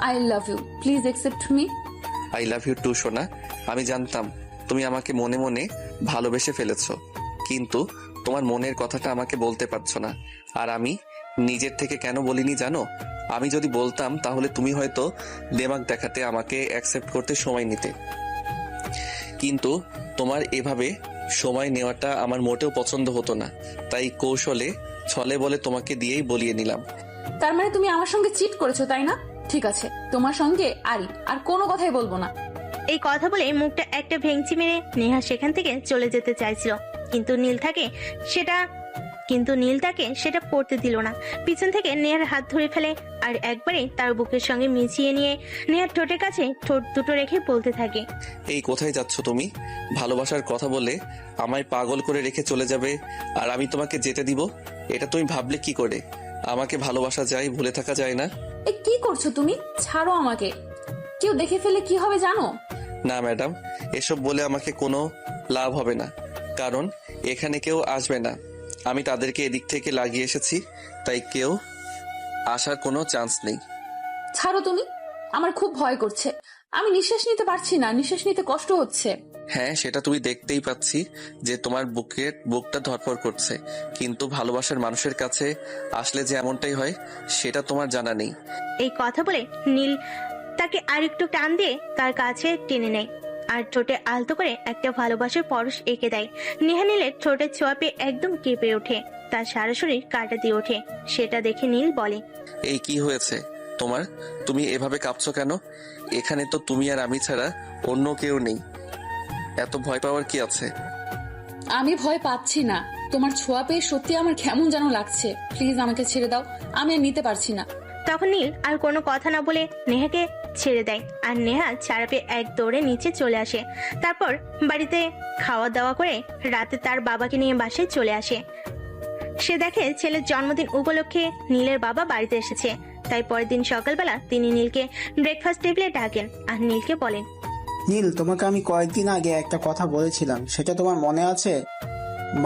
I love you, please accept me. I love you too সোনা। আমি জানতাম তুমি আমাকে মনে মনে ভালোবেসে ফেলেছো, কিন্তু তোমার মনের কথাটা আমাকে বলতে পারছো না। আর আমি নিজের থেকে কেন বলিনি জানো? আমি যদি বলতাম তাহলে তুমি হয়তো দেমাগ দেখাতে আমাকে অ্যাকসেপ্ট করতে সময় নিতে, কিন্তু তোমার এভাবে সময় নেওয়াটা আমার মোটেও পছন্দ হতো না। তাই কৌশলে ছলে বলে তোমাকে দিয়েই বলিয়ে নিলাম। তার মানে তুমি আমার সঙ্গে চিট করেছো, তাই না? ঠিক আছে, তোমার সঙ্গে আর কোনো কথাই বলবো না। এই কথা বলে মুখটা একটা ভেঙচি মেরে নেহা সেখান থেকে চলে যেতে চাইছিল, কিন্তু নীল থাকে সেটা কিন্তু নীল তাকে সেটা করতে দিল না। পিছন থেকে নেহার হাত ধরে ফেলে আর একবারে তার বুকের সঙ্গে মিশিয়ে নিয়ে নেহার ঠোঁটের কাছে ঠোঁট দুটো রেখে বলতে থাকে, এই কোথায় যাচ্ছ তুমি? ভালোবাসার কথা বলে আমায় পাগল করে রেখে চলে যাবে আর আমি তোমাকে যেতে দিব? এটা তুমি ভাবলে কি করে? আমাকে ভালোবাসা যায়, ভুলে থাকা যায় না? এ কি করছো তুমি? ছাড়ো আমাকে, কেউ দেখে ফেলে কি হবে জানো? না ম্যাডাম, এসব বলে আমাকে কোনো লাভ হবে না, কারণ এখানে কেউ আসবে না। আমি তাদেরকে এদিক থেকে লাগিয়ে এসেছি, তাই কেউ আসার কোনো চান্স নেই। ছাড়ো তুমি, আমার খুব ভয় করছে। আমি নিঃশ্বাস নিতে পারছি না, নিঃশ্বাস নিতে কষ্ট হচ্ছে। হ্যাঁ, সেটা তুমি দেখতেই পাচ্ছি যে তোমার বুকটা ধড়ফড় করছে, কিন্তু ভালোবাসার মানুষের কাছে আসলে যে এমনটাই হয় সেটা তোমার জানা নেই। এই কথা বলে নীল তাকে আরেকটু টান দিয়ে তার কাছে টেনে নেয় আর ঠোঁটে আলতো করে একটা ভালোবাসার পরশ এঁকে দেয়। নেহা নীলের ঠোঁটের ছোঁয়া পেয়ে একদম কেঁপে ওঠে, তার সারা শরীর কাঁটা দিয়ে ওঠে। সেটা দেখে নীল বলে, এই কি হয়েছে তোমার? তুমি এভাবে কাঁপছো কেন? এখানে তো তুমি আর আমি ছাড়া অন্য কেউ নেই, এত ভয় পাওয়ার কি আছে? আমি ভয় পাচ্ছি না, তোমার ছোঁয়া পেয়ে সত্যি আমার কেমন যেন লাগছে। প্লিজ আমাকে ছেড়ে দাও, আমি আর নিতে পারছি না। তখন নীল আর কোনো কথা না বলে নেহাকে ছেড়ে দেয় আর নেহা ছাড়া পেয়ে এক দৌড়ে নিচে চলে আসে। তারপর বাড়িতে খাওয়া দাওয়া করে রাতে তার বাবাকে নিয়ে বাসায় চলে আসে। সে দেখে ছেলের জন্মদিন উপলক্ষে নীলের বাবা বাড়িতে এসেছে, তাই পরের দিন সকালবেলা তিনি নীলকে ব্রেকফাস্ট টেবিলে ডাকেন আর নীলকে বলেন, নীল, তোমাকে আমি কয়েকদিন আগে একটা কথা বলেছিলাম, সেটা তোমার মনে আছে?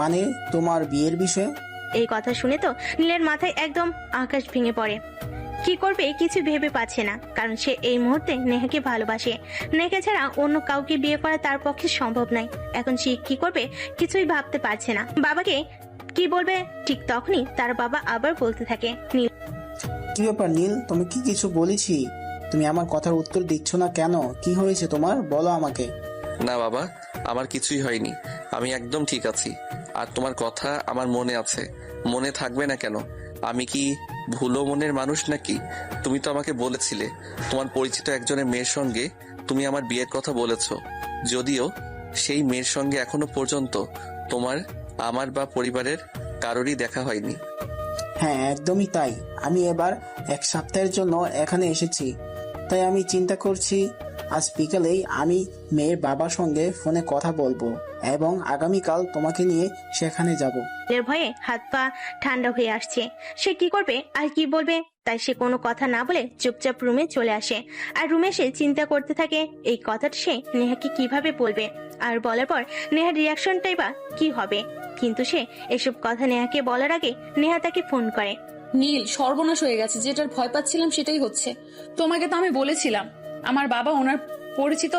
মানে তোমার বিয়ের বিষয়ে। এই কথা শুনে তো নীলের মাথায় একদম আকাশ ভেঙে পড়ে। কি করবে কিছু ভেবে পাচ্ছে না, কারণ সে এই মুহূর্তে নেহাকে ভালোবাসে। নেহাকে ছাড়া অন্য কাউকে বিয়ে করা তার পক্ষে সম্ভব নয়। এখন সে কি করবে কিছুই ভাবতে পারছে না। বাবাকে কি বলবে ঠিক তখনই তার বাবা আবার বলতে থাকে, নীল, কি ব্যাপার নীল, তুমি কি কিছু বলেছি? তুমি আমার কথার উত্তর দিচ্ছ না কেন? কি হয়েছে তোমার, বলো আমাকে। না বাবা, আমার কিছুই হয়নি, আমি একদম ঠিক আছি। আর তোমার কথা আমার মনে আছে, মনে থাকবে না কেন? আমি কি ভুলো মনের মানুষ নাকি? তুমি তো আমাকে বলেছিলে তোমার পরিচিত একজনের মেয়ের সঙ্গে তুমি আমার বিয়ের কথা বলেছো, যদিও সেই মেয়ের সঙ্গে এখনো পর্যন্ত তোমার, আমার বা পরিবারের কারোরই দেখা হয়নি। হ্যাঁ, একদমই তাই। আমি এবার 1 সপ্তাহের জন্য এখানে এসেছি, তাই আমি চিন্তা করছি আজ বিকালেই আমি মেয়ের বাবার সঙ্গে ফোনে কথা বলবো এবং আগামীকাল তোমাকে নিয়ে সেখানে যাব। নীলের ভয়ে হাত পা ঠান্ডা হয়ে আসছে। সে কি করবে আর কি বলবে, তাই সে কোনো কথা না বলে চুপচাপ রুমে চলে আসে। আর রুমে এসে চিন্তা করতে থাকে এই কথাটা সে নেহাকে কিভাবে বলবে, আর বলার পর নেহার রিয়াকশনটাই বা কি হবে। কিন্তু সে এসব কথা নেহাকে বলার আগে নেহা তাকে ফোন করে। নীল, সর্বনাশ হয়ে গেছে, যেটার ভয় পাচ্ছিলাম সেটাই হচ্ছে। তোমাকে তো আমি বলেছিলাম আমার বাবা ওনার পরিচিত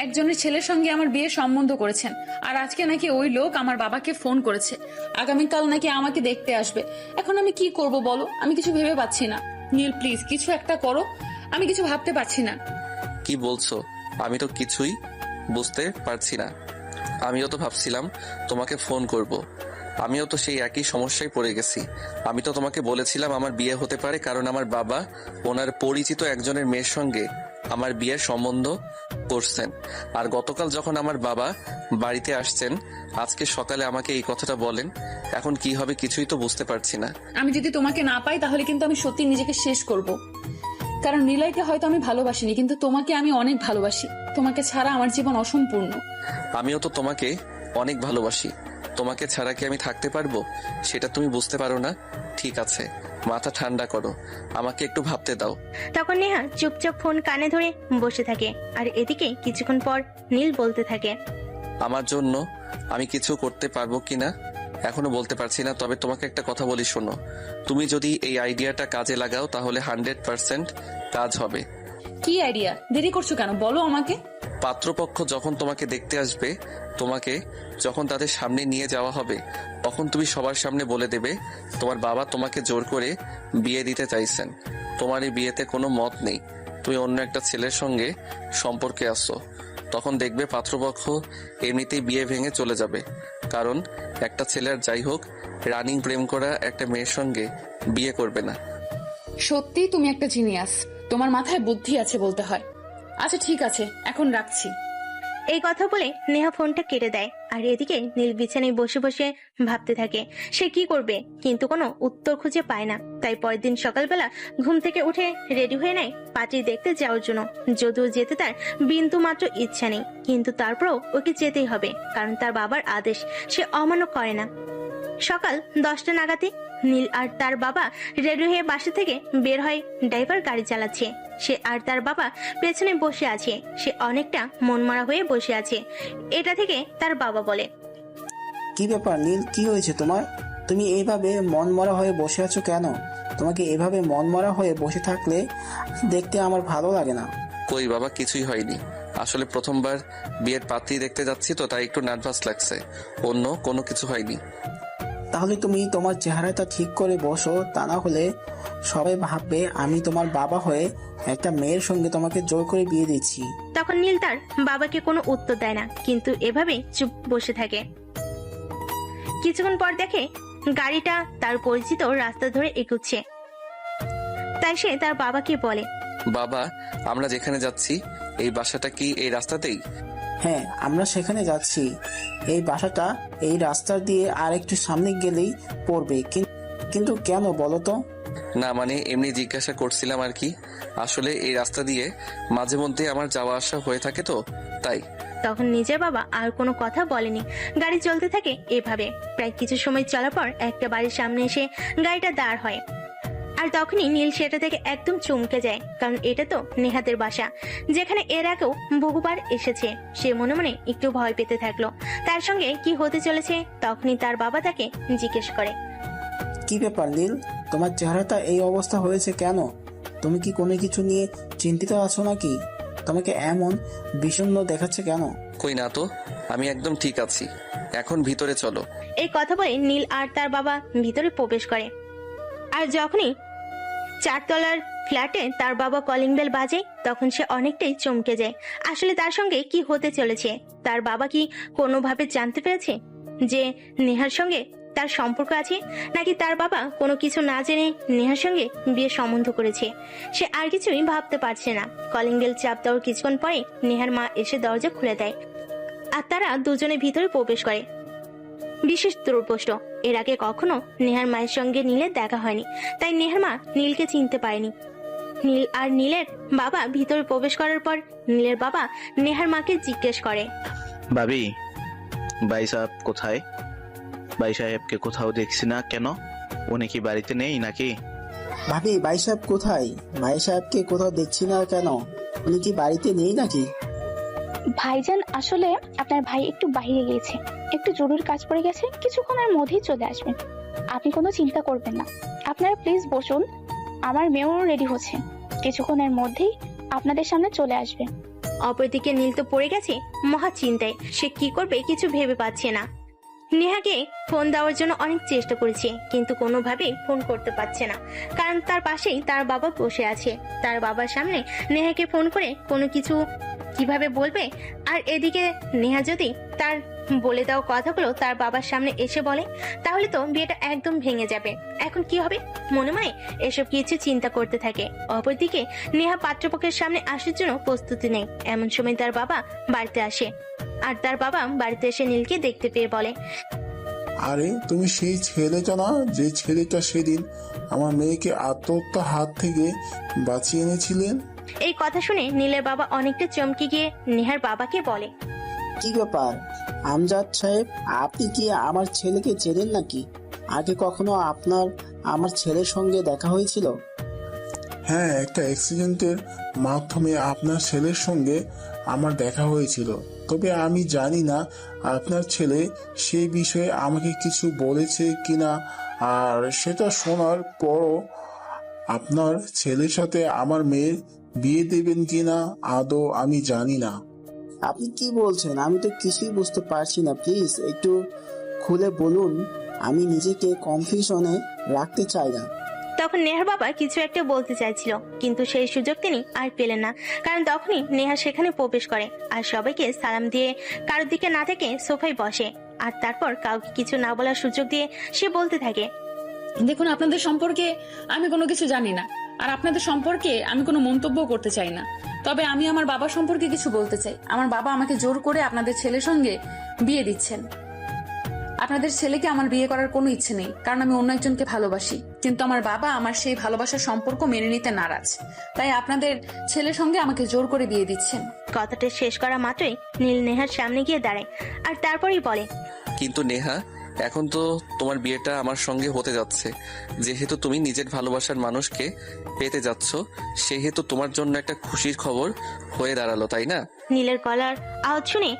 একজনের ছেলের সঙ্গে আমার বিয়ের সম্বন্ধ করেছেন, আর আজকে নাকি ওই লোক আমার বাবাকে ফোন করেছে, আগামীকাল নাকি আমাকে দেখতে আসবে। এখন আমি কি করব বলো, আমি কিছু ভেবে পাচ্ছি না। নীল প্লিজ কিছু একটা করো, আমি কিছু ভাবতে পারছি না। কি বলছো? আমি তো কিছুই বুঝতে পারছি না। আমিও তো ভাবছিলাম তোমাকে ফোন করব, আমিও তো সেই একই সমস্যায় পড়ে গেছি। আমি তো তোমাকে বলেছিলাম আমার বিয়ে হতে পারে, কারণ আমার বাবা ওনার পরিচিত একজনের মেয়ের সঙ্গে আমার বিয়ের সম্বন্ধ করছেন। আর গতকাল যখন আমার বাবা বাড়িতে আসছেন, আজকে সকালে আমাকে এই কথাটা বলেন। এখন কি হবে কিছুই তো বুঝতে পারছি না। আমি যদি তোমাকে না পাই তাহলে কিন্তু আমি সত্যি নিজেকে শেষ করব, কারণ নীলাইকে হয়তো আমি ভালোবাসিনি, কিন্তু তোমাকে আমি অনেক ভালোবাসি। তোমাকে ছাড়া আমার জীবন অসম্পূর্ণ। আমিও তো তোমাকে অনেক ভালোবাসি, তোমাকে ছাড়া কি আমি থাকতে পারবো? সেটা তুমি বুঝতে পারো না। ঠিক আছে, মাথা ঠান্ডা করো, আমাকে একটু ভাবতে দাও। তখন নেহা চুপচাপ ফোন কানে ধরে বসে থাকে আর এদিকে কিছুক্ষণ পর নীল বলতে থাকে, আমার জন্য আমি কিছু করতে পারবো কিনা এখনো বলতে পারছি না, তবে তোমাকে একটা কথা বলি, শোনো। তুমি যদি এই আইডিয়াটা কাজে লাগাও তাহলে 100% কাজ হবে। কি আইডিয়া? দেরি করছো কেন, বলো আমাকে। পাত্রপক্ষ যখন তোমাকে দেখতে আসবে, তোমাকে যখন তাদের সামনে নিয়ে যাওয়া হবে, তখন তুমি সবার সামনে বলে দেবে তোমার বাবা তোমাকে জোর করে বিয়ে দিতে চাইছেন। তোমার এই বিয়েতে কোনো মত নেই, তুমি অন্য একটা ছেলের সঙ্গে সম্পর্কে আসছো। তখন দেখবে পাত্রপক্ষ এমনিতেই বিয়ে ভেঙে চলে যাবে, কারণ একটা ছেলের যাই হোক রানিং প্রেম করা একটা মেয়ের সঙ্গে বিয়ে করবে না। সত্যি তুমি একটা জিনিয়াস, তোমার মাথায় বুদ্ধি আছে বলতে হয়। আচ্ছা ঠিক আছে, এখন রাখছি। এই কথা বলে নেহা ফোনটা কেটে দেয়। আর এদিকে নীল বিছানায় বসে বসে ভাবতে থাকে সে কি করবে, কিন্তু কোনো উত্তর খুঁজে পায় না। তাই পরের দিন সকালবেলা ঘুম থেকে উঠে রেডি হয়ে নেয় পার্টি দেখতে যাওয়ার জন্য। যদিও যেতে তার বিন্দু মাত্র ইচ্ছা নেই, কিন্তু তারপরেও ওকে যেতেই হবে, কারণ তার বাবার আদেশ সে অমান্য করে না। সকাল 10টা নাগাদে নীল আর তার বাবা রেডি হয়ে বাসা থেকে বের হয়। ড্রাইভার গাড়ি চালাচ্ছে, সে আর তার বাবা পেছনে বসে আছে। সে অনেকটা মনমরা হয়ে বসে আছে। এটা থেকে তার বাবা বলে, কি ব্যাপার নীল, কি হয়েছে তোমার? তুমি এইভাবে মনমরা হয়ে বসে আছো কেন? তোমাকে এভাবে মনমরা হয়ে বসে থাকলে দেখতে আমার ভালো লাগে না। কই বাবা, কিছুই হয়নি। আসলে প্রথমবার বিয়ের পাত্রী দেখতে যাচ্ছি তো, তাই একটু নার্ভাস লাগছে, অন্য কোনো কিছু হয়নি। তাহলে তুমি তোমার চেহারাটা ঠিক করে বসো, তা না হলে সবাই ভাববে আমি তোমার বাবা হয়ে একটা মেয়ের সঙ্গে তোমাকে জোর করে বিয়ে দিচ্ছি। তখন নীল তার বাবাকে কোনো উত্তর দেয় না, কিন্তু এভাবে চুপ বসে থাকে। কিছুক্ষণ পর দেখে গাড়িটা তার পরিচিত রাস্তা ধরে এগুচ্ছে। তাই সে তার বাবাকে বলে, বাবা, আমরা যেখানে যাচ্ছি এই বাসাটা কি এই রাস্তাতেই? হ্যাঁ, আমরা সেখানে যাচ্ছি। এই বাসাটা এই রাস্তা দিয়ে আর একটু সামনে গেলেই পড়বে। কিন্তু কেন বলো তো? না মানে এমনি জিজ্ঞাসা করছিলাম আর কি। আসলে এই রাস্তা দিয়ে মাঝে মধ্যে আমার যাওয়া আসা হয়ে থাকে তো, তাই। তখন নিজের বাবা আর কোনো কথা বলেনি। গাড়ি চলতে থাকে এভাবে। প্রায় কিছু সময় চলার পর একটা বাড়ির সামনে এসে গাড়িটা দাঁড় হয়। আর তখনই নীল সেটা থেকে একদম চমকে যায়, কারণ এটা তো নেহাতের বাসা, যেখানে এর আগেও বহুবার এসেছে। সে মনে মনে একটু ভয় পেতে থাকলো তার সঙ্গে কি হতে চলেছে। তখনই তার বাবা তাকে জিজ্ঞেস করে, কি ব্যাপার নীল, তোমার চেহারাটা এই অবস্থা হয়েছে কেন? তুমি কি কোনো কিছু নিয়ে চিন্তিত আছো নাকি? তোমাকে এমন বিষণ্ণ দেখাচ্ছে কেন? কই না তো, আমি একদম ঠিক আছি। এখন ভিতরে চলো। এই কথা বলে নীল আর তার বাবা ভিতরে প্রবেশ করে। আর যখনই 4 তলার ফ্ল্যাটে তার বাবা কলিং বেল বাজে, তখন সে অনেকটাই চমকে যায়। আসলে তার সঙ্গে কি হতে চলেছে? তার বাবা কি কোনোভাবে জানতে পেরেছে যে নেহার সঙ্গে তার সম্পর্ক আছে, নাকি তার বাবা কোনো কিছু না জেনে নেহার সঙ্গে বিয়ে সম্বন্ধ করেছে? সে আর কিছুই ভাবতে পারছে না। কলিং বেল চাপ দেওয়ার কিছুক্ষণ পরে নেহার মা এসে দরজা খুলে দেয়, আর তারা দুজনে ভিতরে প্রবেশ করে। বিশেষ দুর্বষ্ট, এর আগে কখনো নেহার মায়ের সঙ্গে নীলের দেখা হয়নি, তাই নেহার মা নীলকে চিনতে পারেনি। নীল আর নীলের বাবা ভিতরে প্রবেশ করার পর নীলের বাবা নেহার মাকে জিজ্ঞেস করে, ভাবি, ভাই সাহেব কোথায়? ভাই সাহেবকে কোথাও দেখছি না কেন? উনি কি বাড়িতে নেই নাকি? ভাবি, ভাই সাহেব কোথায়? ভাই সাহেবকে কোথাও দেখছি না কেন? উনি কি বাড়িতে নেই নাকি? ভাইজান, আসলে আপনার ভাই একটু বাইরে গিয়েছে, একটু জরুরি কাজ পড়ে গেছে, কিছুক্ষণের মধ্যেই চলে আসবেন। আপনি কোনো চিন্তা করবেন না, আপনারা প্লিজ বসুন। আমার মেয়েও রেডি হচ্ছে, কিছুক্ষণের মধ্যেই আপনাদের সামনে চলে আসবে। অপরদিকে নীল তো পড়ে গেছে মহা চিন্তায়। সে কি করবে কিছু ভেবে পাচ্ছে না। নেহাকে ফোন দেওয়ার জন্য অনেক চেষ্টা করেছে, কিন্তু কোনোভাবেই ফোন করতে পারছে না, কারণ তার পাশেই তার বাবা বসে আছে। তার বাবার সামনে নেহাকে ফোন করে কোনো কিছু কিভাবে বলবে? আর এদিকে নেহা যদি তার বলে দেওয়া কথাগুলো তার বাবার সামনে এসে বলে, তাহলে তো বিয়েটা একদম ভেঙে যাবে। এখন কি হবে? মনে মনে এসব কিছু চিন্তা করতে থাকে। অপরদিকে নেহা পাত্রপক্ষের সামনে আসার জন্য প্রস্তুতি নেই। এমন সময় তার বাবা বাড়িতে আসে, আর তার বাবা বাড়িতে এসে নীলকে দেখতে পেয়ে বলে, আরে তুমি সেই ছেলেটা না, যে ছেলেটা সেদিন আমার মেয়েকে আত্মহত্যা হাত থেকে বাঁচিয়ে এনেছিলেন? এই কথা শুনে নীলের বাবা অনেকটা চমকে গিয়ে নেহার বাবাকে বলে, কি ব্যাপার আমজাদ সাহেব, আপনি কি আমার ছেলেকে চেনেন নাকি? আগে কখনো আপনার আমার ছেলের সঙ্গে দেখা হয়েছিল? হ্যাঁ, একটা অ্যাক্সিডেন্টের মাধ্যমে আপনার ছেলের সঙ্গে আমার দেখা হয়েছিল। তবে আমি জানি না আপনার ছেলে সেই বিষয়ে আমাকে কিছু বলেছে কিনা, আর সেটা শোনার পরও আপনার ছেলের সাথে আমার মেয়ের বিয়ে দেবেন কিনা আদৌ আমি জানি না। আপনি কি বলছেন? আমি তো কিছুই বুঝতে পারছি না, প্লিজ একটু খুলে বলুন। আমি নিজেকে কনফিউশনে রাখতে চাই না। তখন নেহার বাবা কিছু একটা বলতে চাইছিল, কিন্তু সেই সুযোগ তিনি আর পেলেন না, কারণ তখনই নেহা সেখানে প্রবেশ করে আর সবাইকে সালাম দিয়ে কারোর দিকে না থেকে সোফায় বসে। আর তারপর কাউকে কিছু না বলার সুযোগ দিয়ে সে বলতে থাকে, দেখুন, আপনাদের সম্পর্কে আমি কোনো কিছু জানি না। আর আপনাদের সম্পর্কে আমি কোনো মন্তব্য করতে চাই না। তবে আমি আমার বাবা সম্পর্কে কিছু বলতে চাই। আমার বাবা আমাকে জোর করে আপনাদের ছেলের সঙ্গে বিয়ে দিচ্ছেন। আপনাদের ছেলেকে আমার বিয়ে করার কোনো ইচ্ছে নেই, কারণ আমি অন্য একজনকে ভালোবাসি। কিন্তু আমার বাবা আমার সেই ভালোবাসার সম্পর্ক মেনে নিতে নারাজ, তাই আপনাদের ছেলের সঙ্গে আমাকে জোর করে বিয়ে দিচ্ছেন। কথাটা শেষ করা মাত্রই নীল নেহার সামনে গিয়ে দাঁড়ায় আর তারপরেই বলে, কিন্তু নেহা, এখন তো তোমার বিয়েটা আমার সঙ্গে হতে যাচ্ছে। যেহেতু তুমি নিজের ভালোবাসার মানুষকে পেতে যাচ্ছ, সেহেতু তোমার জন্য একটা খুশির খবর হয়ে দাঁড়ালো, তাই না? নীলের গলার আওয়াজ শুনে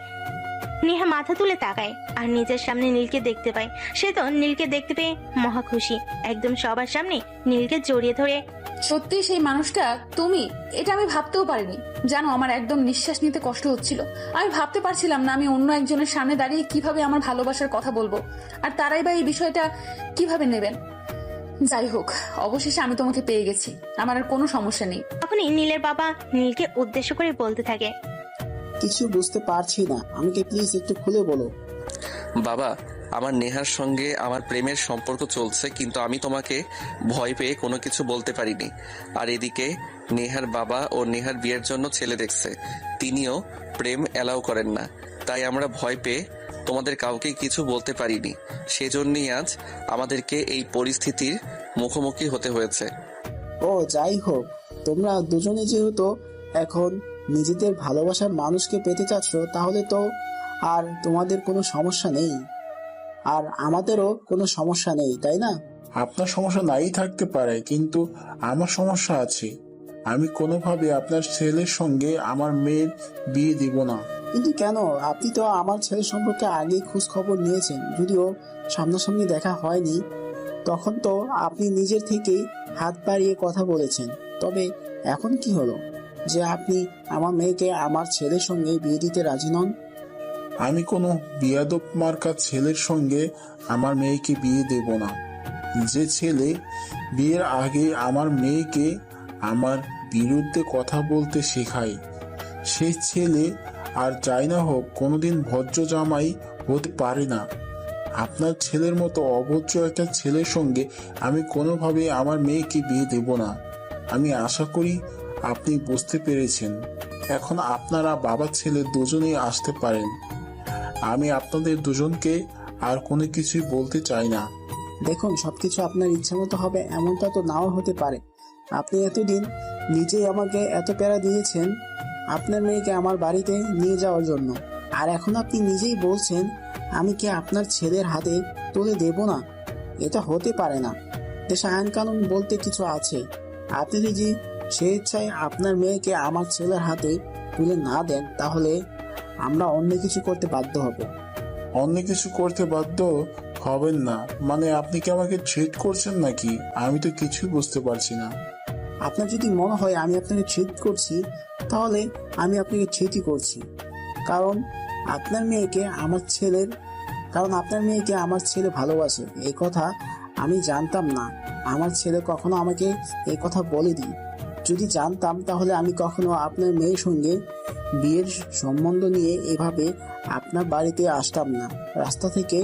নেহা মাথা তুলে তাকায় আর নিজের সামনে নীলকে দেখতে পায়। সে তো নীলকে দেখতে পেয়ে মহা খুশি, একদম সবার সামনে নীলকে জড়িয়ে ধরে, সত্যি সেই মানুষটা তুমি? এটা আমি ভাবতেও পারিনি। জানো, আমার একদম নিঃশ্বাস নিতে কষ্ট হচ্ছিল। আমি ভাবতে পারছিলাম না আমি অন্য একজনের সামনে দাঁড়িয়ে কিভাবে আমার ভালোবাসার কথা বলবো, আর তারাই বা এই বিষয়টা কিভাবে নেবেন। যাই হোক, অবশেষে আমি তোমাকে পেয়ে গেছি, আমার আর কোনো সমস্যা নেই। তখনই নীলের বাবা নীলকে উদ্দেশ্য করে বলতে থাকে, কিছু বুঝতে পারছি না, আমাকে প্লিজ একটু খুলে বলো। বাবা, আমার নেহার সঙ্গে আমার প্রেমের সম্পর্ক চলছে, কিন্তু আমি তোমাকে ভয় পেয়ে কোনো কিছু বলতে পারিনি। আর এদিকে নেহার বাবা ও নেহার বিয়ের জন্য ছেলে দেখছে, তিনিও প্রেম অ্যালাউ করেন না। তাই আমরা ভয় পেয়ে তোমাদের কাউকে কিছু বলতে পারিনি। সেজন্যই আজ আমাদেরকে এই পরিস্থিতির মুখোমুখি হতে হয়েছে। ও যাই হোক, তোমরা দুজনে যেহেতু এখন নিজেদের ভালোবাসার মানুষকে পেতে চাচ্ছ, তাহলে তো আর তোমাদের কোনো সমস্যা নেই, আর আমাদেরও কোনো সমস্যা নেই, তাই না? আপনার সমস্যা নাই থাকতে পারে, কিন্তু আমার সমস্যা আছে। আমি কোনোভাবে আপনার ছেলের সঙ্গে আমার মেয়ের বিয়ে দিব না। কিন্তু কেন? আপনি তো আমার ছেলের সম্পর্কে আগেই খোঁজ খবর নিয়েছেন, যদিও সামনাসামনি দেখা হয়নি। তখন তো আপনি নিজের থেকেই হাত বাড়িয়ে কথা বলেছেন। তবে এখন কি হলো যে আপনি আমার মেয়েকে আমার ছেলের সঙ্গে বিয়ে দিতে রাজি নন? আমি কোনো বিয়াদব মার্কা ছেলের সঙ্গে আমার মেয়েকে বিয়ে দেব না। যে ছেলে বিয়ের আগে আমার মেয়েকে আমার বিরুদ্ধে কথা বলতে শেখায়, সেই ছেলে আর যাই না হোক কোনোদিন ভদ্র জামাই হতে পারে না। আপনার ছেলের মতো অভদ্র একটা ছেলের সঙ্গে আমি কোনোভাবে আমার মেয়েকে বিয়ে দেব না। আমি আশা করি আপনি বুঝতে পেরেছেন। এখন আপনারা বাবা ছেলে দুজনেই আসতে পারেন। আমি আপনাদের দুজনকে আর কোনো কিছুই বলতে চাই না। দেখুন, সবকিছু আপনার ইচ্ছা মতো হবে এমনটা তো নাও হতে পারে। আপনি এতদিন নিজেই আমাকে এত প্যারা দিয়েছেন আপনার মেয়েকে আমার বাড়িতে নিয়ে যাওয়ার জন্য, আর এখন আপনি নিজেই বলছেন আমি কি আপনার ছেলের হাতে তুলে দেব না? এটা হতে পারে না। দেশে আইন কানুন বলতে কিছু আছে। আপনি যদি স্বেচ্ছায় আপনার মেয়েকে আমার ছেলের হাতে তুলে না দেন, তাহলে আমরা অন্য কিছু করতে বাধ্য হব। অন্য কিছু করতে বাধ্য হবেন না মানে আপনি কি আমাকে ট্রিট করছেন নাকি? আমি তো কিছুই বুঝতে পারছি না। আপনার যদি মনে হয় আমি আপনাকে ট্রিট করছি, তাহলে আমি আপনাকে ট্রিটই করছি। কারণ আপনার মেয়েকে আমার ছেলে ভালোবাসে, এই কথা আমি জানতাম না। আমার ছেলে কখনো আমাকে এই কথা বলেনি। যদি জানতাম তাহলে আমি কখনো আপনার মেয়ের সঙ্গে বিয়ের সম্বন্ধ নিয়ে এভাবে আপনার বাড়িতে আসতাম না। রাস্তা থেকে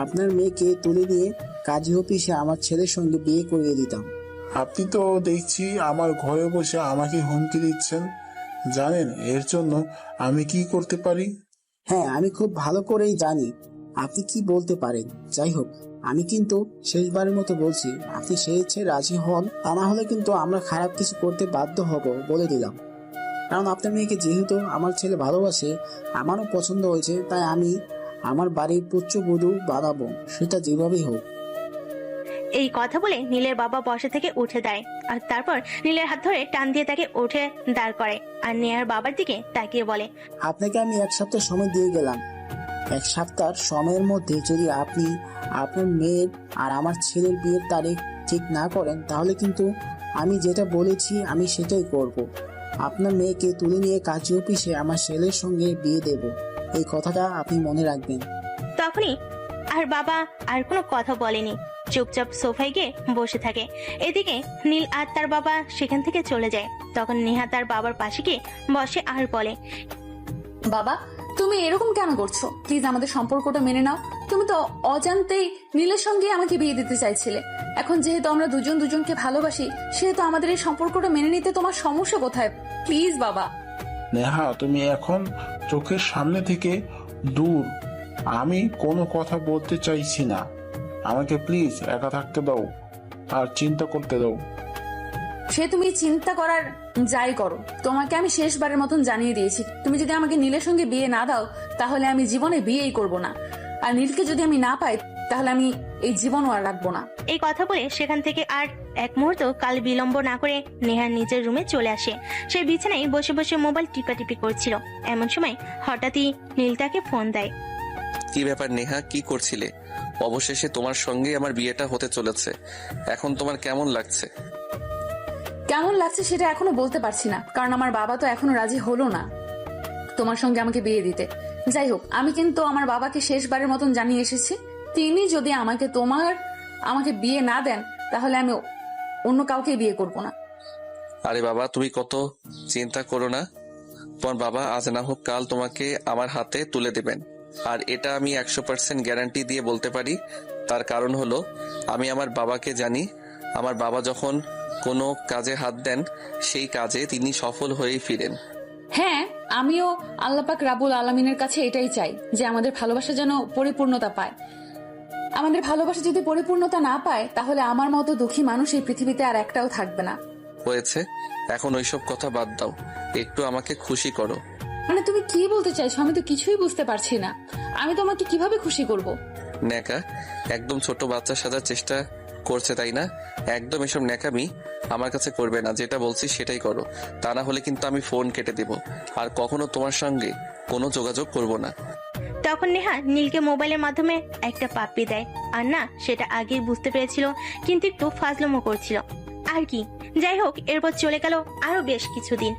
আপনার মেয়েকে তুলে নিয়ে কাজী অফিসে আমার ছেলের সঙ্গে বিয়ে করিয়ে দিতাম। আপনি তো দেখছি আমার ঘরে বসে আমাকে হুমকি দিচ্ছেন। জানেন এর জন্য আমি কি করতে পারি? হ্যাঁ, আমি খুব ভালো করেই জানি আপনি কি বলতে পারেন। যাই হোক, আমি কিন্তু শেষবারের মতো বলছি, আপনি সেই ইচ্ছে রাজি হন, তা না হলে কিন্তু আমরা খারাপ কিছু করতে বাধ্য হব, বলে দিলাম। কারণ আপনার মেয়েকে যেহেতু আমার ছেলে ভালোবাসে, আমারও পছন্দ হয়েছে, তাই আমি আমার বাড়ির পুত্রবধূ বানাবো, সেটা যেভাবেই হোক। এই কথা বলে নীলের বাবা বসা থেকে উঠে দাঁড়ায় আর তারপর নীলের হাত ধরে টান দিয়ে তাকে উঠে দাঁড় করে আর নেহার বাবার দিকে তাকিয়ে বলে, আপনাকে আমি 1 সপ্তাহ সময় দিয়ে গেলাম। 1 সপ্তাহ সময়ের মধ্যে যদি আপনি আপনার মেয়ের আর আমার ছেলের বিয়ের তারিখ ঠিক না করেন, তাহলে কিন্তু আমি যেটা বলেছি আমি সেটাই করব। আপনার মেয়েকে তুলে নিয়ে কাজী অফিসে আমার ছেলের সঙ্গে বিয়ে দেব, এই কথাটা আপনি মনে রাখবেন। তখনই আর বাবা আর কোনো কথা বলেনি, চুপচাপ সোফায় গিয়ে বসে থাকে। এদিকে নীল আর তার বাবা সেখান থেকে চলে যায়। তখন নেহা তার বাবার পাশে গিয়ে বসে আর বলে, বাবা, তুমি এরকম কেন করছো? প্লিজ আমাদের সম্পর্কটা মেনে নাও। তুমি তো অজান্তেই নীলের সঙ্গে আমাকে বিয়ে দিতে চাইছিলে। এখন যেহেতু আমরা দুজন দুজনকে ভালোবাসি, সেহেতু আমাদের এই সম্পর্কটা মেনে নিতে তোমার সমস্যা কোথায়? প্লিজ বাবা। নেহা, তুমি এখন চোখের সামনে থেকে দূর। আমি কোনো কথা বলতে চাইছি না। আমাকে প্লিজ একা থাকতে দাও আর চিন্তা করতে দাও। সে তুমি চিন্তা করার যাই করো, তোমাকে আমি শেষবারের মতন জানিয়ে দিয়েছি, তুমি যদি আমাকে নীলের সঙ্গে বিয়ে না দাও তাহলে আমি জীবনে বিয়েই করব না। আর নীলকে যদি আমি না পাই তাহলে আমি এই জীবনও আর রাখবো না। এই কথা বলে সেখান থেকে আর এক মুহূর্ত কাল বিলম্ব না করে নেহা নিজের রুমে চলে আসে। সে বিছানায় বসে বসে মোবাইল টিপাটিপি করছিল। এমন সময় হঠাৎই নীল তাকে ফোন দেয়। কি ব্যাপার নেহা, কি করছিলে? অবশেষে তোমার সঙ্গে আমার বিয়েটা হতে চলেছে, এখন তোমার কেমন লাগছে? কেমন লাগছে সেটা এখনো বলতে পারছি না, কারণ আমার বাবা তো এখনো রাজি হলো না তোমার সঙ্গে আমাকে বিয়ে দিতে। যাই হোক, আমি কিন্তু আমার বাবাকে শেষবারের মতন জানিয়ে এসেছি, তিনি যদি আমাকে বিয়ে না দেন তাহলে আমি অন্য কাউকে বিয়ে করব না। আরে বাবা, তুমি কত চিন্তা করো না। তোমার বাবা আজ না হোক কাল তোমাকে আমার হাতে তুলে দেবেন, আর এটা আমি 100% গ্যারান্টি দিয়ে বলতে পারি। তার কারণ হলো আমি আমার বাবাকে জানি, আমার বাবা যখন কোনো কাজে হাত দেন সেই কাজে তিনি সফল হয়েই ফিরেন। হ্যাঁ, আমিও আল্লাহ পাক রাব্বুল আলামিনের কাছে এটাই চাই যে আমাদের ভালোবাসা যেন পরিপূর্ণতা পায়। আমাদের ভালোবাসা যদি পরিপূর্ণতা না পায় তাহলে আমার মতো দুঃখী মানুষ এই পৃথিবীতে আর একটাও থাকবে না। হয়েছে, এখন ওইসব কথা বাদ দাও, একটু আমাকে খুশি করো। মানে তুমি কি বলতে চাইছো? আমি তো কিছুই বুঝতে পারছি না। আমি তোমাকে কিভাবে খুশি করব? ন্যাকা একদম ছোট বাচ্চা সাজার চেষ্টা করছে, তাই না? একদম এসব ন্যাকামি আমার কাছে করবে না, যেটা বলছি সেটাই করো, তা না হলে কিন্তু আমি ফোন কেটে দেব আর কখনো তোমার সঙ্গে কোনো যোগাযোগ করব না। তখন নেহা নীলকে মোবাইলের মাধ্যমে একটা পাপ্পি দেয়। আর না, সেটা আগেই বুঝতে পেরেছিল, কিন্তু একটু ফাজলামো করছিল আর কি। যাই হোক, এরপর চলে গেল আরো বেশ কিছুদিন।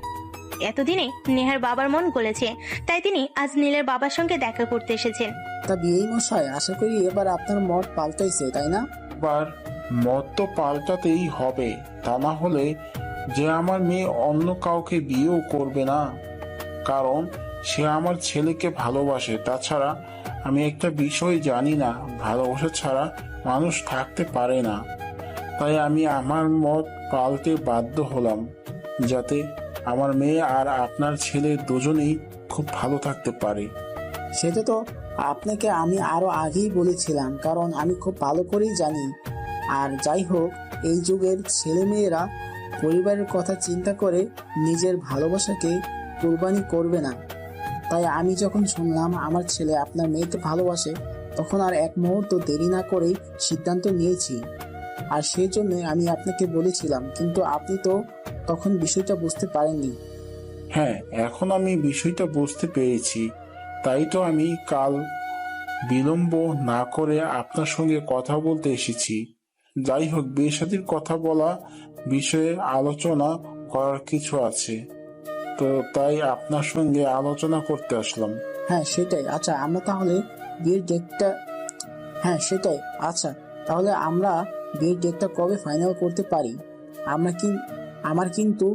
এতদিনে নেহার বাবার মন গলেছে, তাই তিনি আজ নীলের বাবার সঙ্গে দেখা করতে এসেছেন। তা বিয়ে মশাই, আশা করি এবার আপনার মত পাল্টাইছে, তাই না? এবার মত তো পাল্টাতেই হবে, তা না হলে যে আমার মেয়ে অন্য কাউকে বিয়েও করবে না, কারণ সে আমার ছেলেকে ভালোবাসে। তাছাড়া আমি একটা বিষয় জানি না, ভালোবাসা ছাড়া মানুষ থাকতে পারে না। তাই আমি আমার মত পাল্টে বাধ্য হলাম, যাতে আমার মেয়ে আর আপনার ছেলে দুজনেই খুব ভালো থাকতে পারে। সেটা তো আপনাকে আমি আরো আগেই বলেছিলাম, কারণ আমি খুব ভালো করেই জানি। আর যাই হোক, এই যুগের ছেলেমেয়েরা পরিবারের কথা চিন্তা করে নিজের ভালোবাসাকে কুরবানি করবে না। তাই আমি যখন শুনলাম আমার ছেলে আপনার মেয়েকে ভালোবাসে, তখন আর এক মুহূর্ত দেরি না করেই সিদ্ধান্ত নিয়েছি। আর সেই জন্য আমি আপনাকে বলেছিলাম, কিন্তু আপনি তো তখন বিষয়টা বুঝতে পারেননি। হ্যাঁ, এখন আমি বিষয়টা বুঝতে পেরেছি, তাই তো আমি কাল বিলম্ব না করে আপনার সঙ্গে কথা বলতে এসেছি। যাই হোক, বিয়ে শাদীর কথা বলা বিষয়ে আলোচনা করার কিছু আছে, তো তাই আপনার সঙ্গে আলোচনা করতে আসলাম। হ্যাঁ সেটাই। আচ্ছা আমরা তাহলে বিয়ের ডেটটা তাহলে আমরা বিয়ের ডেটটা কবে ফাইনাল করতে পারি? আমার কিন্তু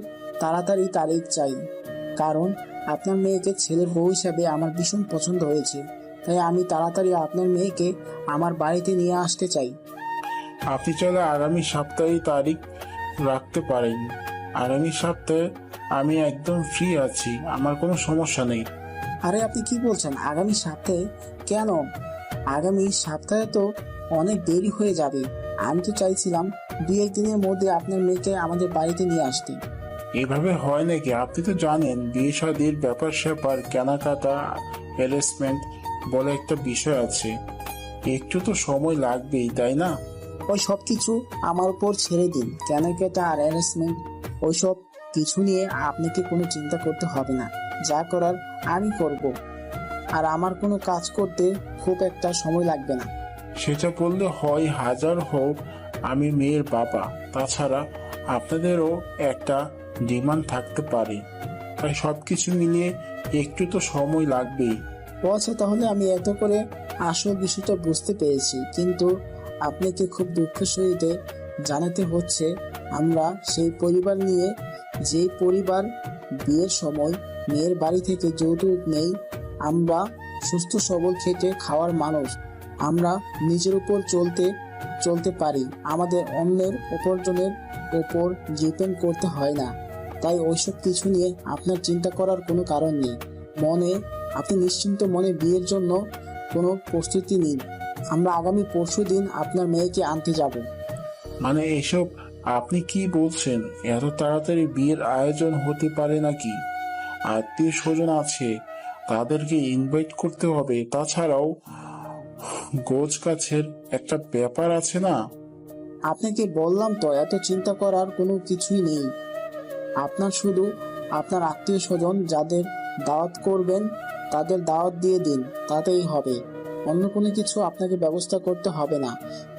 তাড়াতাড়ি তারিখ চাই, কারণ আপনার মেয়েকে ছেলের বউ হিসাবে আমার ভীষণ পছন্দ হয়েছে। তাই আমি তাড়াতাড়ি আপনার মেয়েকে আমার বাড়িতে নিয়ে আসতে চাই। আপনি চাইলে আগামী সপ্তাহে তারিখ রাখতে পারেন। আগামী সপ্তাহে আমি একদম ফ্রি আছি, আমার কোনো সমস্যা নেই। আরে আপনি কি বলছেন? আগামী সপ্তাহে কেন? আগামী সপ্তাহে তো অনেক দেরি হয়ে যাবে। আমি তো চাইছিলাম 2-1 দিনের মধ্যে আপনার মেয়েকে আমাদের বাড়িতে নিয়ে আসতে। এভাবে হয় নাকি? আপনি তো জানেন বিয়ে শাদীর ব্যাপার স্যাপার, কেনাকাটা, অ্যারেঞ্জমেন্ট বলে একটা বিষয় আছে, একটু তো সময় লাগবেই, তাই না? ওই সব কিছু আমার উপর ছেড়ে দিন। কেনাকাটা আর অ্যারেঞ্জমেন্ট ওইসব কিছু নিয়ে আপনাকে কোনো চিন্তা করতে হবে না, যা করার আমি করব। আর আমার কোনো কাজ করতে খুব একটা সময় লাগবে না। সেটা বললে হয়, হাজার হোক আমি মেয়ের বাবা, তাছাড়া আপনাদেরও একটা ডিমান্ড থাকতে পারে, তাই সবকিছু মিলিয়ে একটু তো সময় লাগবেই। ও আচ্ছা, তাহলে আমি এত করে আসল বিষয়টা বুঝতে পেরেছি, কিন্তু আপনাকে খুব দুঃখের সহিত জানাতে হচ্ছে, আমরা সেই পরিবার নিয়ে, যে পরিবার বিয়ের সময় মেয়ের বাড়ি থেকে যৌতুক নেই, আমরা সুস্থ সবল খেটে খাওয়ার মানুষ। আমরা নিজের উপর চলতে পারি, আমাদের অন্যের উপার্জনের উপর ডিপেন্ড করতে হয় না। তাই ওইসব কিছু নিয়ে আপনার চিন্তা করার কোনো কারণ নেই। আপনি নিশ্চিন্ত মনে বিয়ের জন্য কোনো প্রস্তুতি নিন। আমরা আগামী পরশুদিন আপনার মেয়েকে আনতে যাব। মানে এসব আপনি কি বলছেন? এত তাড়াতাড়ি বিয়ের আয়োজন হতে পারে নাকি? আত্মীয় স্বজন আছে, তাদেরকে ইনভাইট করতে হবে। তাছাড়াও গোছ কাছের একটা ব্যাপার আছে না? আপনাকে বললাম তো, এত চিন্তা করার কোনো কিছুই নেই। আপনার শুধু আপনার আত্মীয় স্বজন যাদের দাওয়াত করবেন তাদের দাওয়াত দিয়ে দিন, তাতেই হবে। অন্য কোনো কিছু আপনাকে ব্যবস্থা করতে হবে না,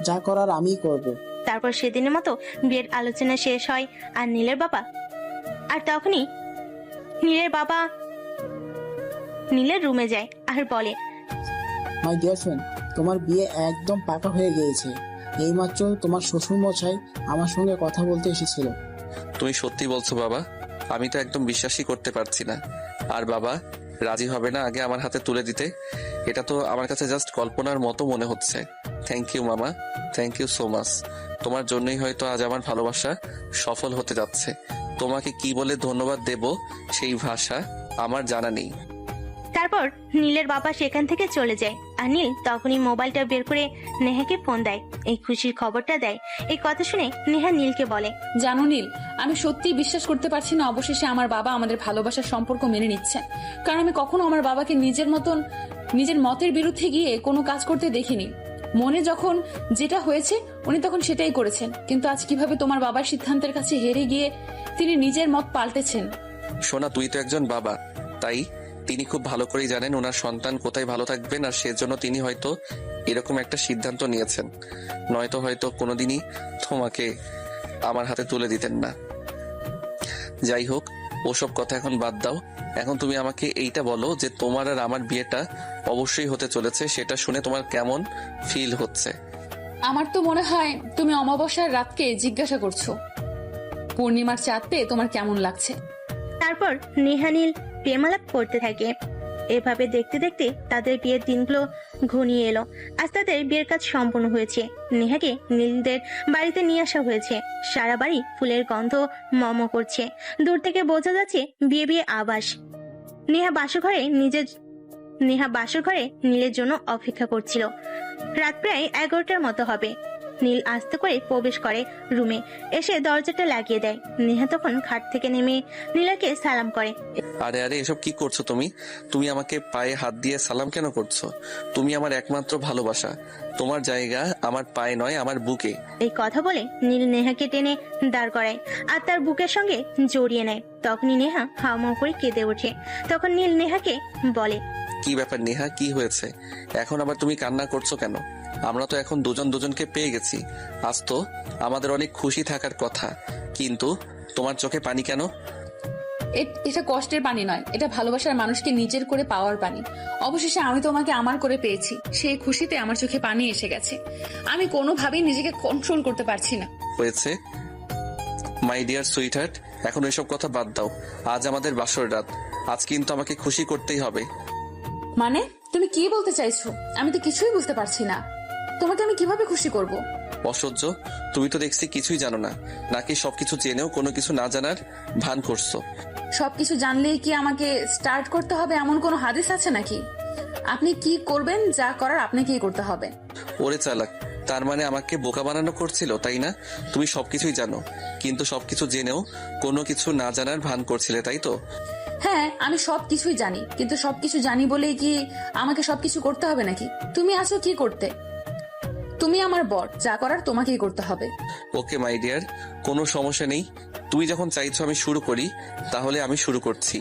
যা করার আমিই করব। তারপর সেদিনের মতো বিয়ের আলোচনা শেষ হয়। আর তখনই নীলের বাবা নীলের রুমে যায় আর বলে, মাই ডিয়ার ফ্রেন্ড, তোমার বিয়ে একদম পাকা হয়ে গিয়েছে। এইমাত্র তোমার শ্বশুর মশাই আমার সঙ্গে কথা বলতে এসেছিল। তুমি সত্যি বলছো বাবা? আমি তো একদম বিশ্বাসই করতে পারছি না। আর বাবা রাজি হবে না আগে আমার হাতে তুলে দিতে? এটা তো আমার কাছে জাস্ট কল্পনার মতো মনে হচ্ছে। থ্যাংক ইউ মামা, থ্যাংক ইউ সো মাচ। তোমার জন্যই হয়তো আজ আমার ভালোবাসা সফল হতে যাচ্ছে। তোমাকে কি বলে ধন্যবাদ দেব সেই ভাষা আমার জানা নেই। তারপর নীলের বাবা সেখান থেকে চলে যায়। আর নীল তখনই মোবাইলটা বের করে নেহাকে ফোন দেয়, এই খুশির খবরটা দেয়। এই কথা শুনে নেহা নীলকে বলে, জানো নীল, আমি সত্যিই বিশ্বাস করতে পারছি না অবশেষে আমার বাবা আমাদের ভালোবাসার সম্পর্ক মেনে নিচ্ছেন। কারণ আমি কখনো আমার বাবাকে নিজের মতের বিরুদ্ধে গিয়ে কোনো কাজ করতে দেখিনি। মনে যখন যেটা হয়েছে উনি তখন সেটাই করেছেন, কিন্তু আজ কিভাবে তোমার বাবার সিদ্ধান্তের কাছে হেরে গিয়ে তিনি নিজের মত পাল্টেছেন। সোনা, তুই তো একজন বাবা, তাই তিনি খুব ভালো করেই জানেন ওনার সন্তান কোথায় ভালো থাকবেন, আর সেজন্য তিনি হয়তো এরকম একটা সিদ্ধান্ত নিয়েছেন। নয়তো হয়তো কোনোদিনই তোমাকে আমার হাতে তুলে দিতেন না। যাই হোক, ওসব কথা এখন বাদ দাও। এখন তুমি আমাকে এইটা বলো যে তোমার আর আমার বিয়েটা অবশ্যই হতে চলেছে, সেটা শুনে তোমার কেমন ফিল হচ্ছে? আমার তো মনে হয় তুমি অমাবস্যার রাতকে জিজ্ঞাসা করছো পূর্ণিমার চাঁদ পেয়ে তোমার কেমন লাগছে। তারপর নেহা নীল প্রেমালাপ করতে থাকে। এভাবে দেখতে দেখতে তাদের বিয়ের দিনগুলো ঘনিয়ে এলো। আজ তাদের বিয়ের কাজ সম্পন্ন হয়েছে। নেহাকে নীলদের বাড়িতে নিয়ে আসা হয়েছে। সারা বাড়ি ফুলের গন্ধ মম করছে। দূর থেকে বোঝা যাচ্ছে বিয়ে বিয়ে আবাস। নেহা বাসর ঘরে নীলের জন্য অপেক্ষা করছিল। রাত প্রায় 11টার মতো হবে। নীল আস্তে করে প্রবেশ করে রুমে, এসে দরজাটা লাগিয়ে দেয়। নেহা তখন খাট থেকে নেমে নীলাকে সালাম করে। আরে আরে, এসব কি করছো তুমি? তুমি আমাকে পায়ে হাত দিয়ে সালাম কেন করছো? তুমি আমার একমাত্র ভালোবাসা। তোমার জায়গা আমার পায়ে নয়, আমার বুকে। এই কথা বলে নীল নেহাকে টেনে দাঁড় করায় আর তার বুকের সঙ্গে জড়িয়ে নেয়। তখনই নেহা হাউমাউ করে কেঁদে ওঠে। তখন নীল নেহাকে বলে, কি ব্যাপার নেহা, কি হয়েছে? এখন আবার তুমি কান্না করছো কেন? আমরা তো এখন দুজন দুজনকে পেয়ে গেছি। আজ তো আমাদের অনেক খুশি থাকার কথা, কিন্তু তোমার চোখে পানি কেন? এটা কষ্টের পানি নয়, এটা ভালোবাসার মানুষকে নিজের করে পাওয়ার পানি। অবশেষে আমি তোমাকে আমার করে পেয়েছি, সেই খুশিতে আমার চোখে পানি এসে গেছে। আমি কোনোভাবেই নিজেকে কন্ট্রোল করতে পারছি না। হয়েছে মাই ডিয়ার সুইটহার্ট, এখন এসব কথা বাদ দাও। আজ আমাদের বাসর রাত, আজ কিন্তু আমাকে খুশি করতেই হবে। মানে তুমি কি বলতে চাইছো? আমি তো কিছুই বুঝতে পারছি না। তোমাকে আমি কিভাবে খুশি করব? অসহ্য, তুমি তো দেখছি কিছুই জানো না, নাকি সবকিছু জেনেও কোনো কিছু না জানার ভান করছো? সবকিছু জানলেই কি আমাকে স্টার্ট করতে হবে এমন কোনো হাদিস আছে নাকি? আপনি কি করবেন, যা করার আপনাকেই করতে হবে। ওরে চালাক, তার মানে আমাকে বোকা বানানো করছিল, তাই না? তুমি সবকিছুই জানো, কিন্তু সবকিছু জেনেও কোনো কিছু না জানার ভান করছিলে, তাই তো? হ্যাঁ, আমি সবকিছুই জানি, কিন্তু সবকিছু জানি বলেই কি আমাকে সবকিছু করতে হবে নাকি? তুমি আছো কি করতে? তুমি আমার বর, যা করার তোমাকেই করতে হবে। ওকে মাই ডিয়ার, কোনো সমস্যা নেই। তুমি যখন চাইছো আমি শুরু করি, তাহলে আমি শুরু করছি।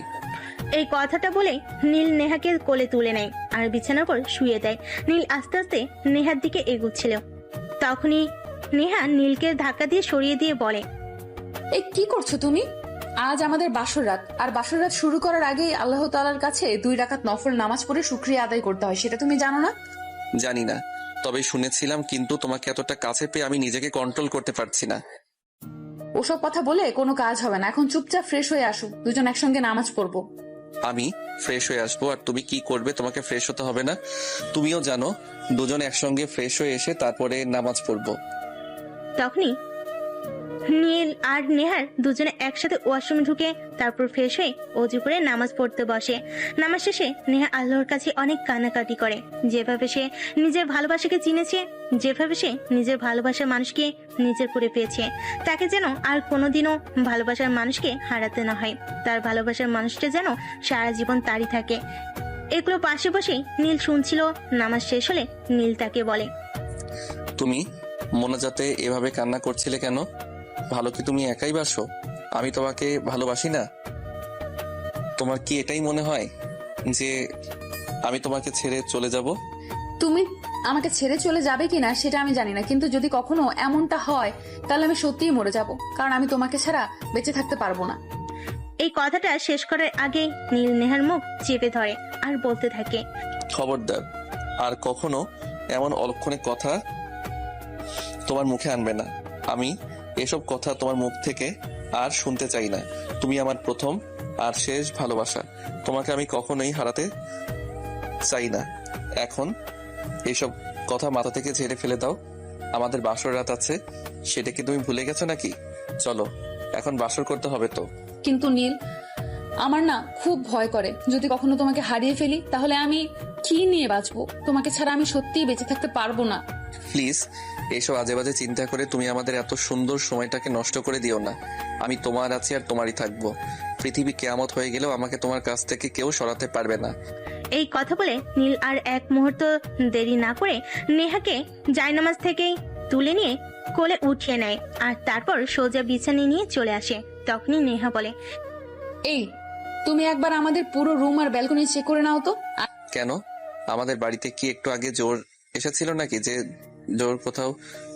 এই কথাটা বলে নীল নেহাকে কোলে তুলে নেয় আর বিছানার উপর শুয়ে দেয়। নীল আস্তে আস্তে নেহার দিকে এগুচ্ছিল। তখনই নেহা নীলকে ধাক্কা দিয়ে সরিয়ে দিয়ে বলে, এই কি করছো তুমি? আজ আমাদের বাসর রাত, আর বাসর রাত শুরু করার আগেই আল্লাহ তাআলার কাছে 2 রাকাত নফল নামাজ পড়ে শুকরিয়া আদায় করতে হয়, সেটা তুমি জানো না? জানি না, তবে শুনেছিলাম, কিন্তু তোমাকে এতটা কাছে পেয়ে আমি নিজেকে কন্ট্রোল করতে পারছি না। ওসব কথা বলে কোনো কাজ হবে না। এখন চুপচাপ ফ্রেশ হয়ে আসো, দুজন একসঙ্গে নামাজ পড়বো। আমি ফ্রেশ হয়ে আসবো, আর তুমি কি করবে তোমাকে ফ্রেশ হতে হবে না। তুমিও জানো, দুজনে একসঙ্গে ফ্রেশ হয়ে এসে তারপরে নামাজ পড়বো। তখনই নীল আর নেহার দুজনে একসাথে ওয়াশরুমে ঢুকে তারপর ফ্রেশ হয়ে অজু করে নামাজ পড়তে বসে। নামাজ শেষে নেহা আল্লাহর কাছে অনেক কান্নাকাটি করে। যেভাবে সে নিজের ভালোবাসাকে চিনেছে, যেভাবে সে নিজের ভালোবাসার মানুষকে নিজের করে পেয়েছে, তাকে যেন আর কোনোদিনও ভালোবাসার মানুষকে হারাতে না হয়। তার ভালোবাসার মানুষটা যেন সারা জীবন তারই থাকে। এগুলো পাশে বসেই নীল শুনছিল। নামাজ শেষ হলে নীল তাকে বলে, তুমি মোনাজাতে এভাবে কান্না করছিলে কেন? ভালো কি তুমি একাই বাসো? আমি তোমাকে ভালোবাসি না? তোমার কি এটাই মনে হয় যে আমি তোমাকে ছেড়ে চলে যাব? তুমি আমাকে ছেড়ে চলে যাবে কিনা সেটা আমি জানি না, কিন্তু যদি কখনো এমনটা হয় তাহলে আমি সত্যিই মরে যাব, কারণ আমি তোমাকে ছাড়া বেঁচে থাকতে পারবো না। এই কথাটা শেষ করার আগে নীল নেহার মুখ চেপে ধরে আর বলতে থাকে, খবরদার আর কখনো এমন অলক্ষণে কথা তোমার মুখে আনবে না। আমি এসব কথা তোমার মুখ থেকে আর শুনতে চাই না। তুমি আমার প্রথম আর শেষ ভালোবাসা, তোমাকে আমি কখনোই হারাতে চাই না। এখন এইসব কথা মাথা থেকে ঝেড়ে ফেলে দাও। আমাদের বাসর রাত আছে, সেটা কি তুমি ভুলে গেছো নাকি? চলো এখন বাসর করতে হবে তো। কিন্তু নীল, আমার না খুব ভয় করে, যদি কখনো তোমাকে হারিয়ে ফেলি তাহলে আমি কি নিয়ে বাঁচবো? তোমাকে ছাড়া আমি সত্যিই বেঁচে থাকতে পারবো না। প্লিজ এইসব আজে বাজে চিন্তা করে তুমি আমাদের এত সুন্দর সময়টাকে নষ্ট করে দিও না। আমি তোমার আছি আর তোমারই থাকবো। পৃথিবী কেয়ামত হয়ে গেলেও আমাকে তোমার কাছ থেকে কেউ সরাতে পারবে না। এই কথা বলে নীল আর এক মুহূর্ত দেরি না করে নেহাকে জায়নামাজ থেকেই তুলে নিয়ে কোলে উঠিয়ে নেয় আর তারপর সোজা বিছানায় নিয়ে চলে আসে। তখনই নেহা বলে, এই তুমি একবার আমাদের পুরো রুম আর ব্যালকনি চেক করে নাও তো। কেন? আমাদের বাড়িতে কি একটু আগে জোর এসেছিল নাকি যে জোর কোথাও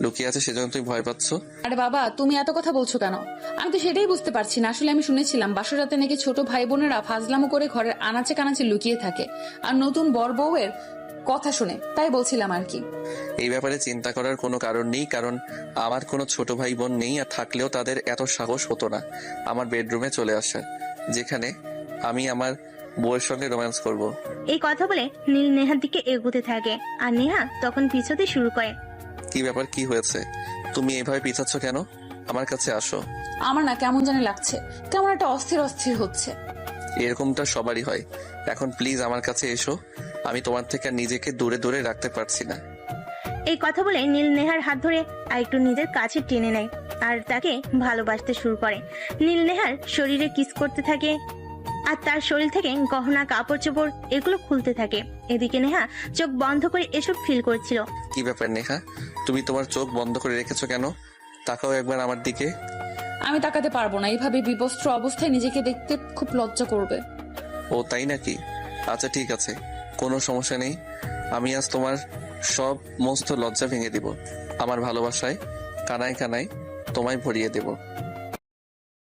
লুকিয়ে আছে সেজন্য তুমি ভয় পাচ্ছ? আরে বাবা, তুমি এত কথা বলছো কেন? আমি তো সেটাই বুঝতে পারছি না। আসলে আমি শুনেছিলাম বাসরাতে নাকি ছোট ভাই বোনেরা ফাজলামো করে ঘরের আনাচে কানাচে লুকিয়ে থাকে আর নতুন বর বউয়ের কথা শুনে, তাই বলছিলাম আর কি। এই ব্যাপারে চিন্তা করার কোনো কারণ নেই, কারণ আমার কোনো ছোট ভাই বোন নেই, আর থাকলেও তাদের এত সাহস হতো না আমার বেডরুমে চলে আসা, যেখানে আমি আমার বউয়ের সঙ্গে রোম্যান্স করব। এই কথা বলে নীল নেহার দিকে এগোতে থাকে আর নেহা তখন পিছোতে শুরু করে। কি ব্যাপার, কি হয়েছে? তুমি এভাবে পিছাচ্ছ কেন? আমার কাছে আসো। আমার না কেমন জানি লাগছে, কেমন একটা অস্থির অস্থির হচ্ছে। এরকমটা সবারই হয়। এখন প্লিজ আমার কাছে এসো, আমি তোমার থেকে আর নিজেকে দূরে দূরে রাখতে পারছি না। এই কথা বলে নীল নেহার হাত ধরে আর একটু নিজের কাছে টেনে নেয় আর তাকে ভালোবাসতে শুরু করে। নীল নেহার শরীরে কিস করতে থাকে আর তার শরীর থেকে গহনা, কাপড় চোপড় এগুলো খুলতে থাকে। এদিকে নেহা চোখ বন্ধ করে এসব ফিল করছিল। কি ব্যাপার নেহা, তুমি তোমার চোখ বন্ধ করে রেখেছো কেন? তাকাও একবার আমার দিকে। আমি তাকাতে পারবো না, এইভাবে বিবস্ত্র অবস্থায় নিজেকে দেখতে খুব লজ্জা করবে। ও তাই নাকি? আচ্ছা ঠিক আছে, কোনো সমস্যা নেই। আমি আজ তোমার সব মস্ত লজ্জা ভেঙে দিব। আমার ভালোবাসায় কানায় কানায় তোমায় ভরিয়ে দেব।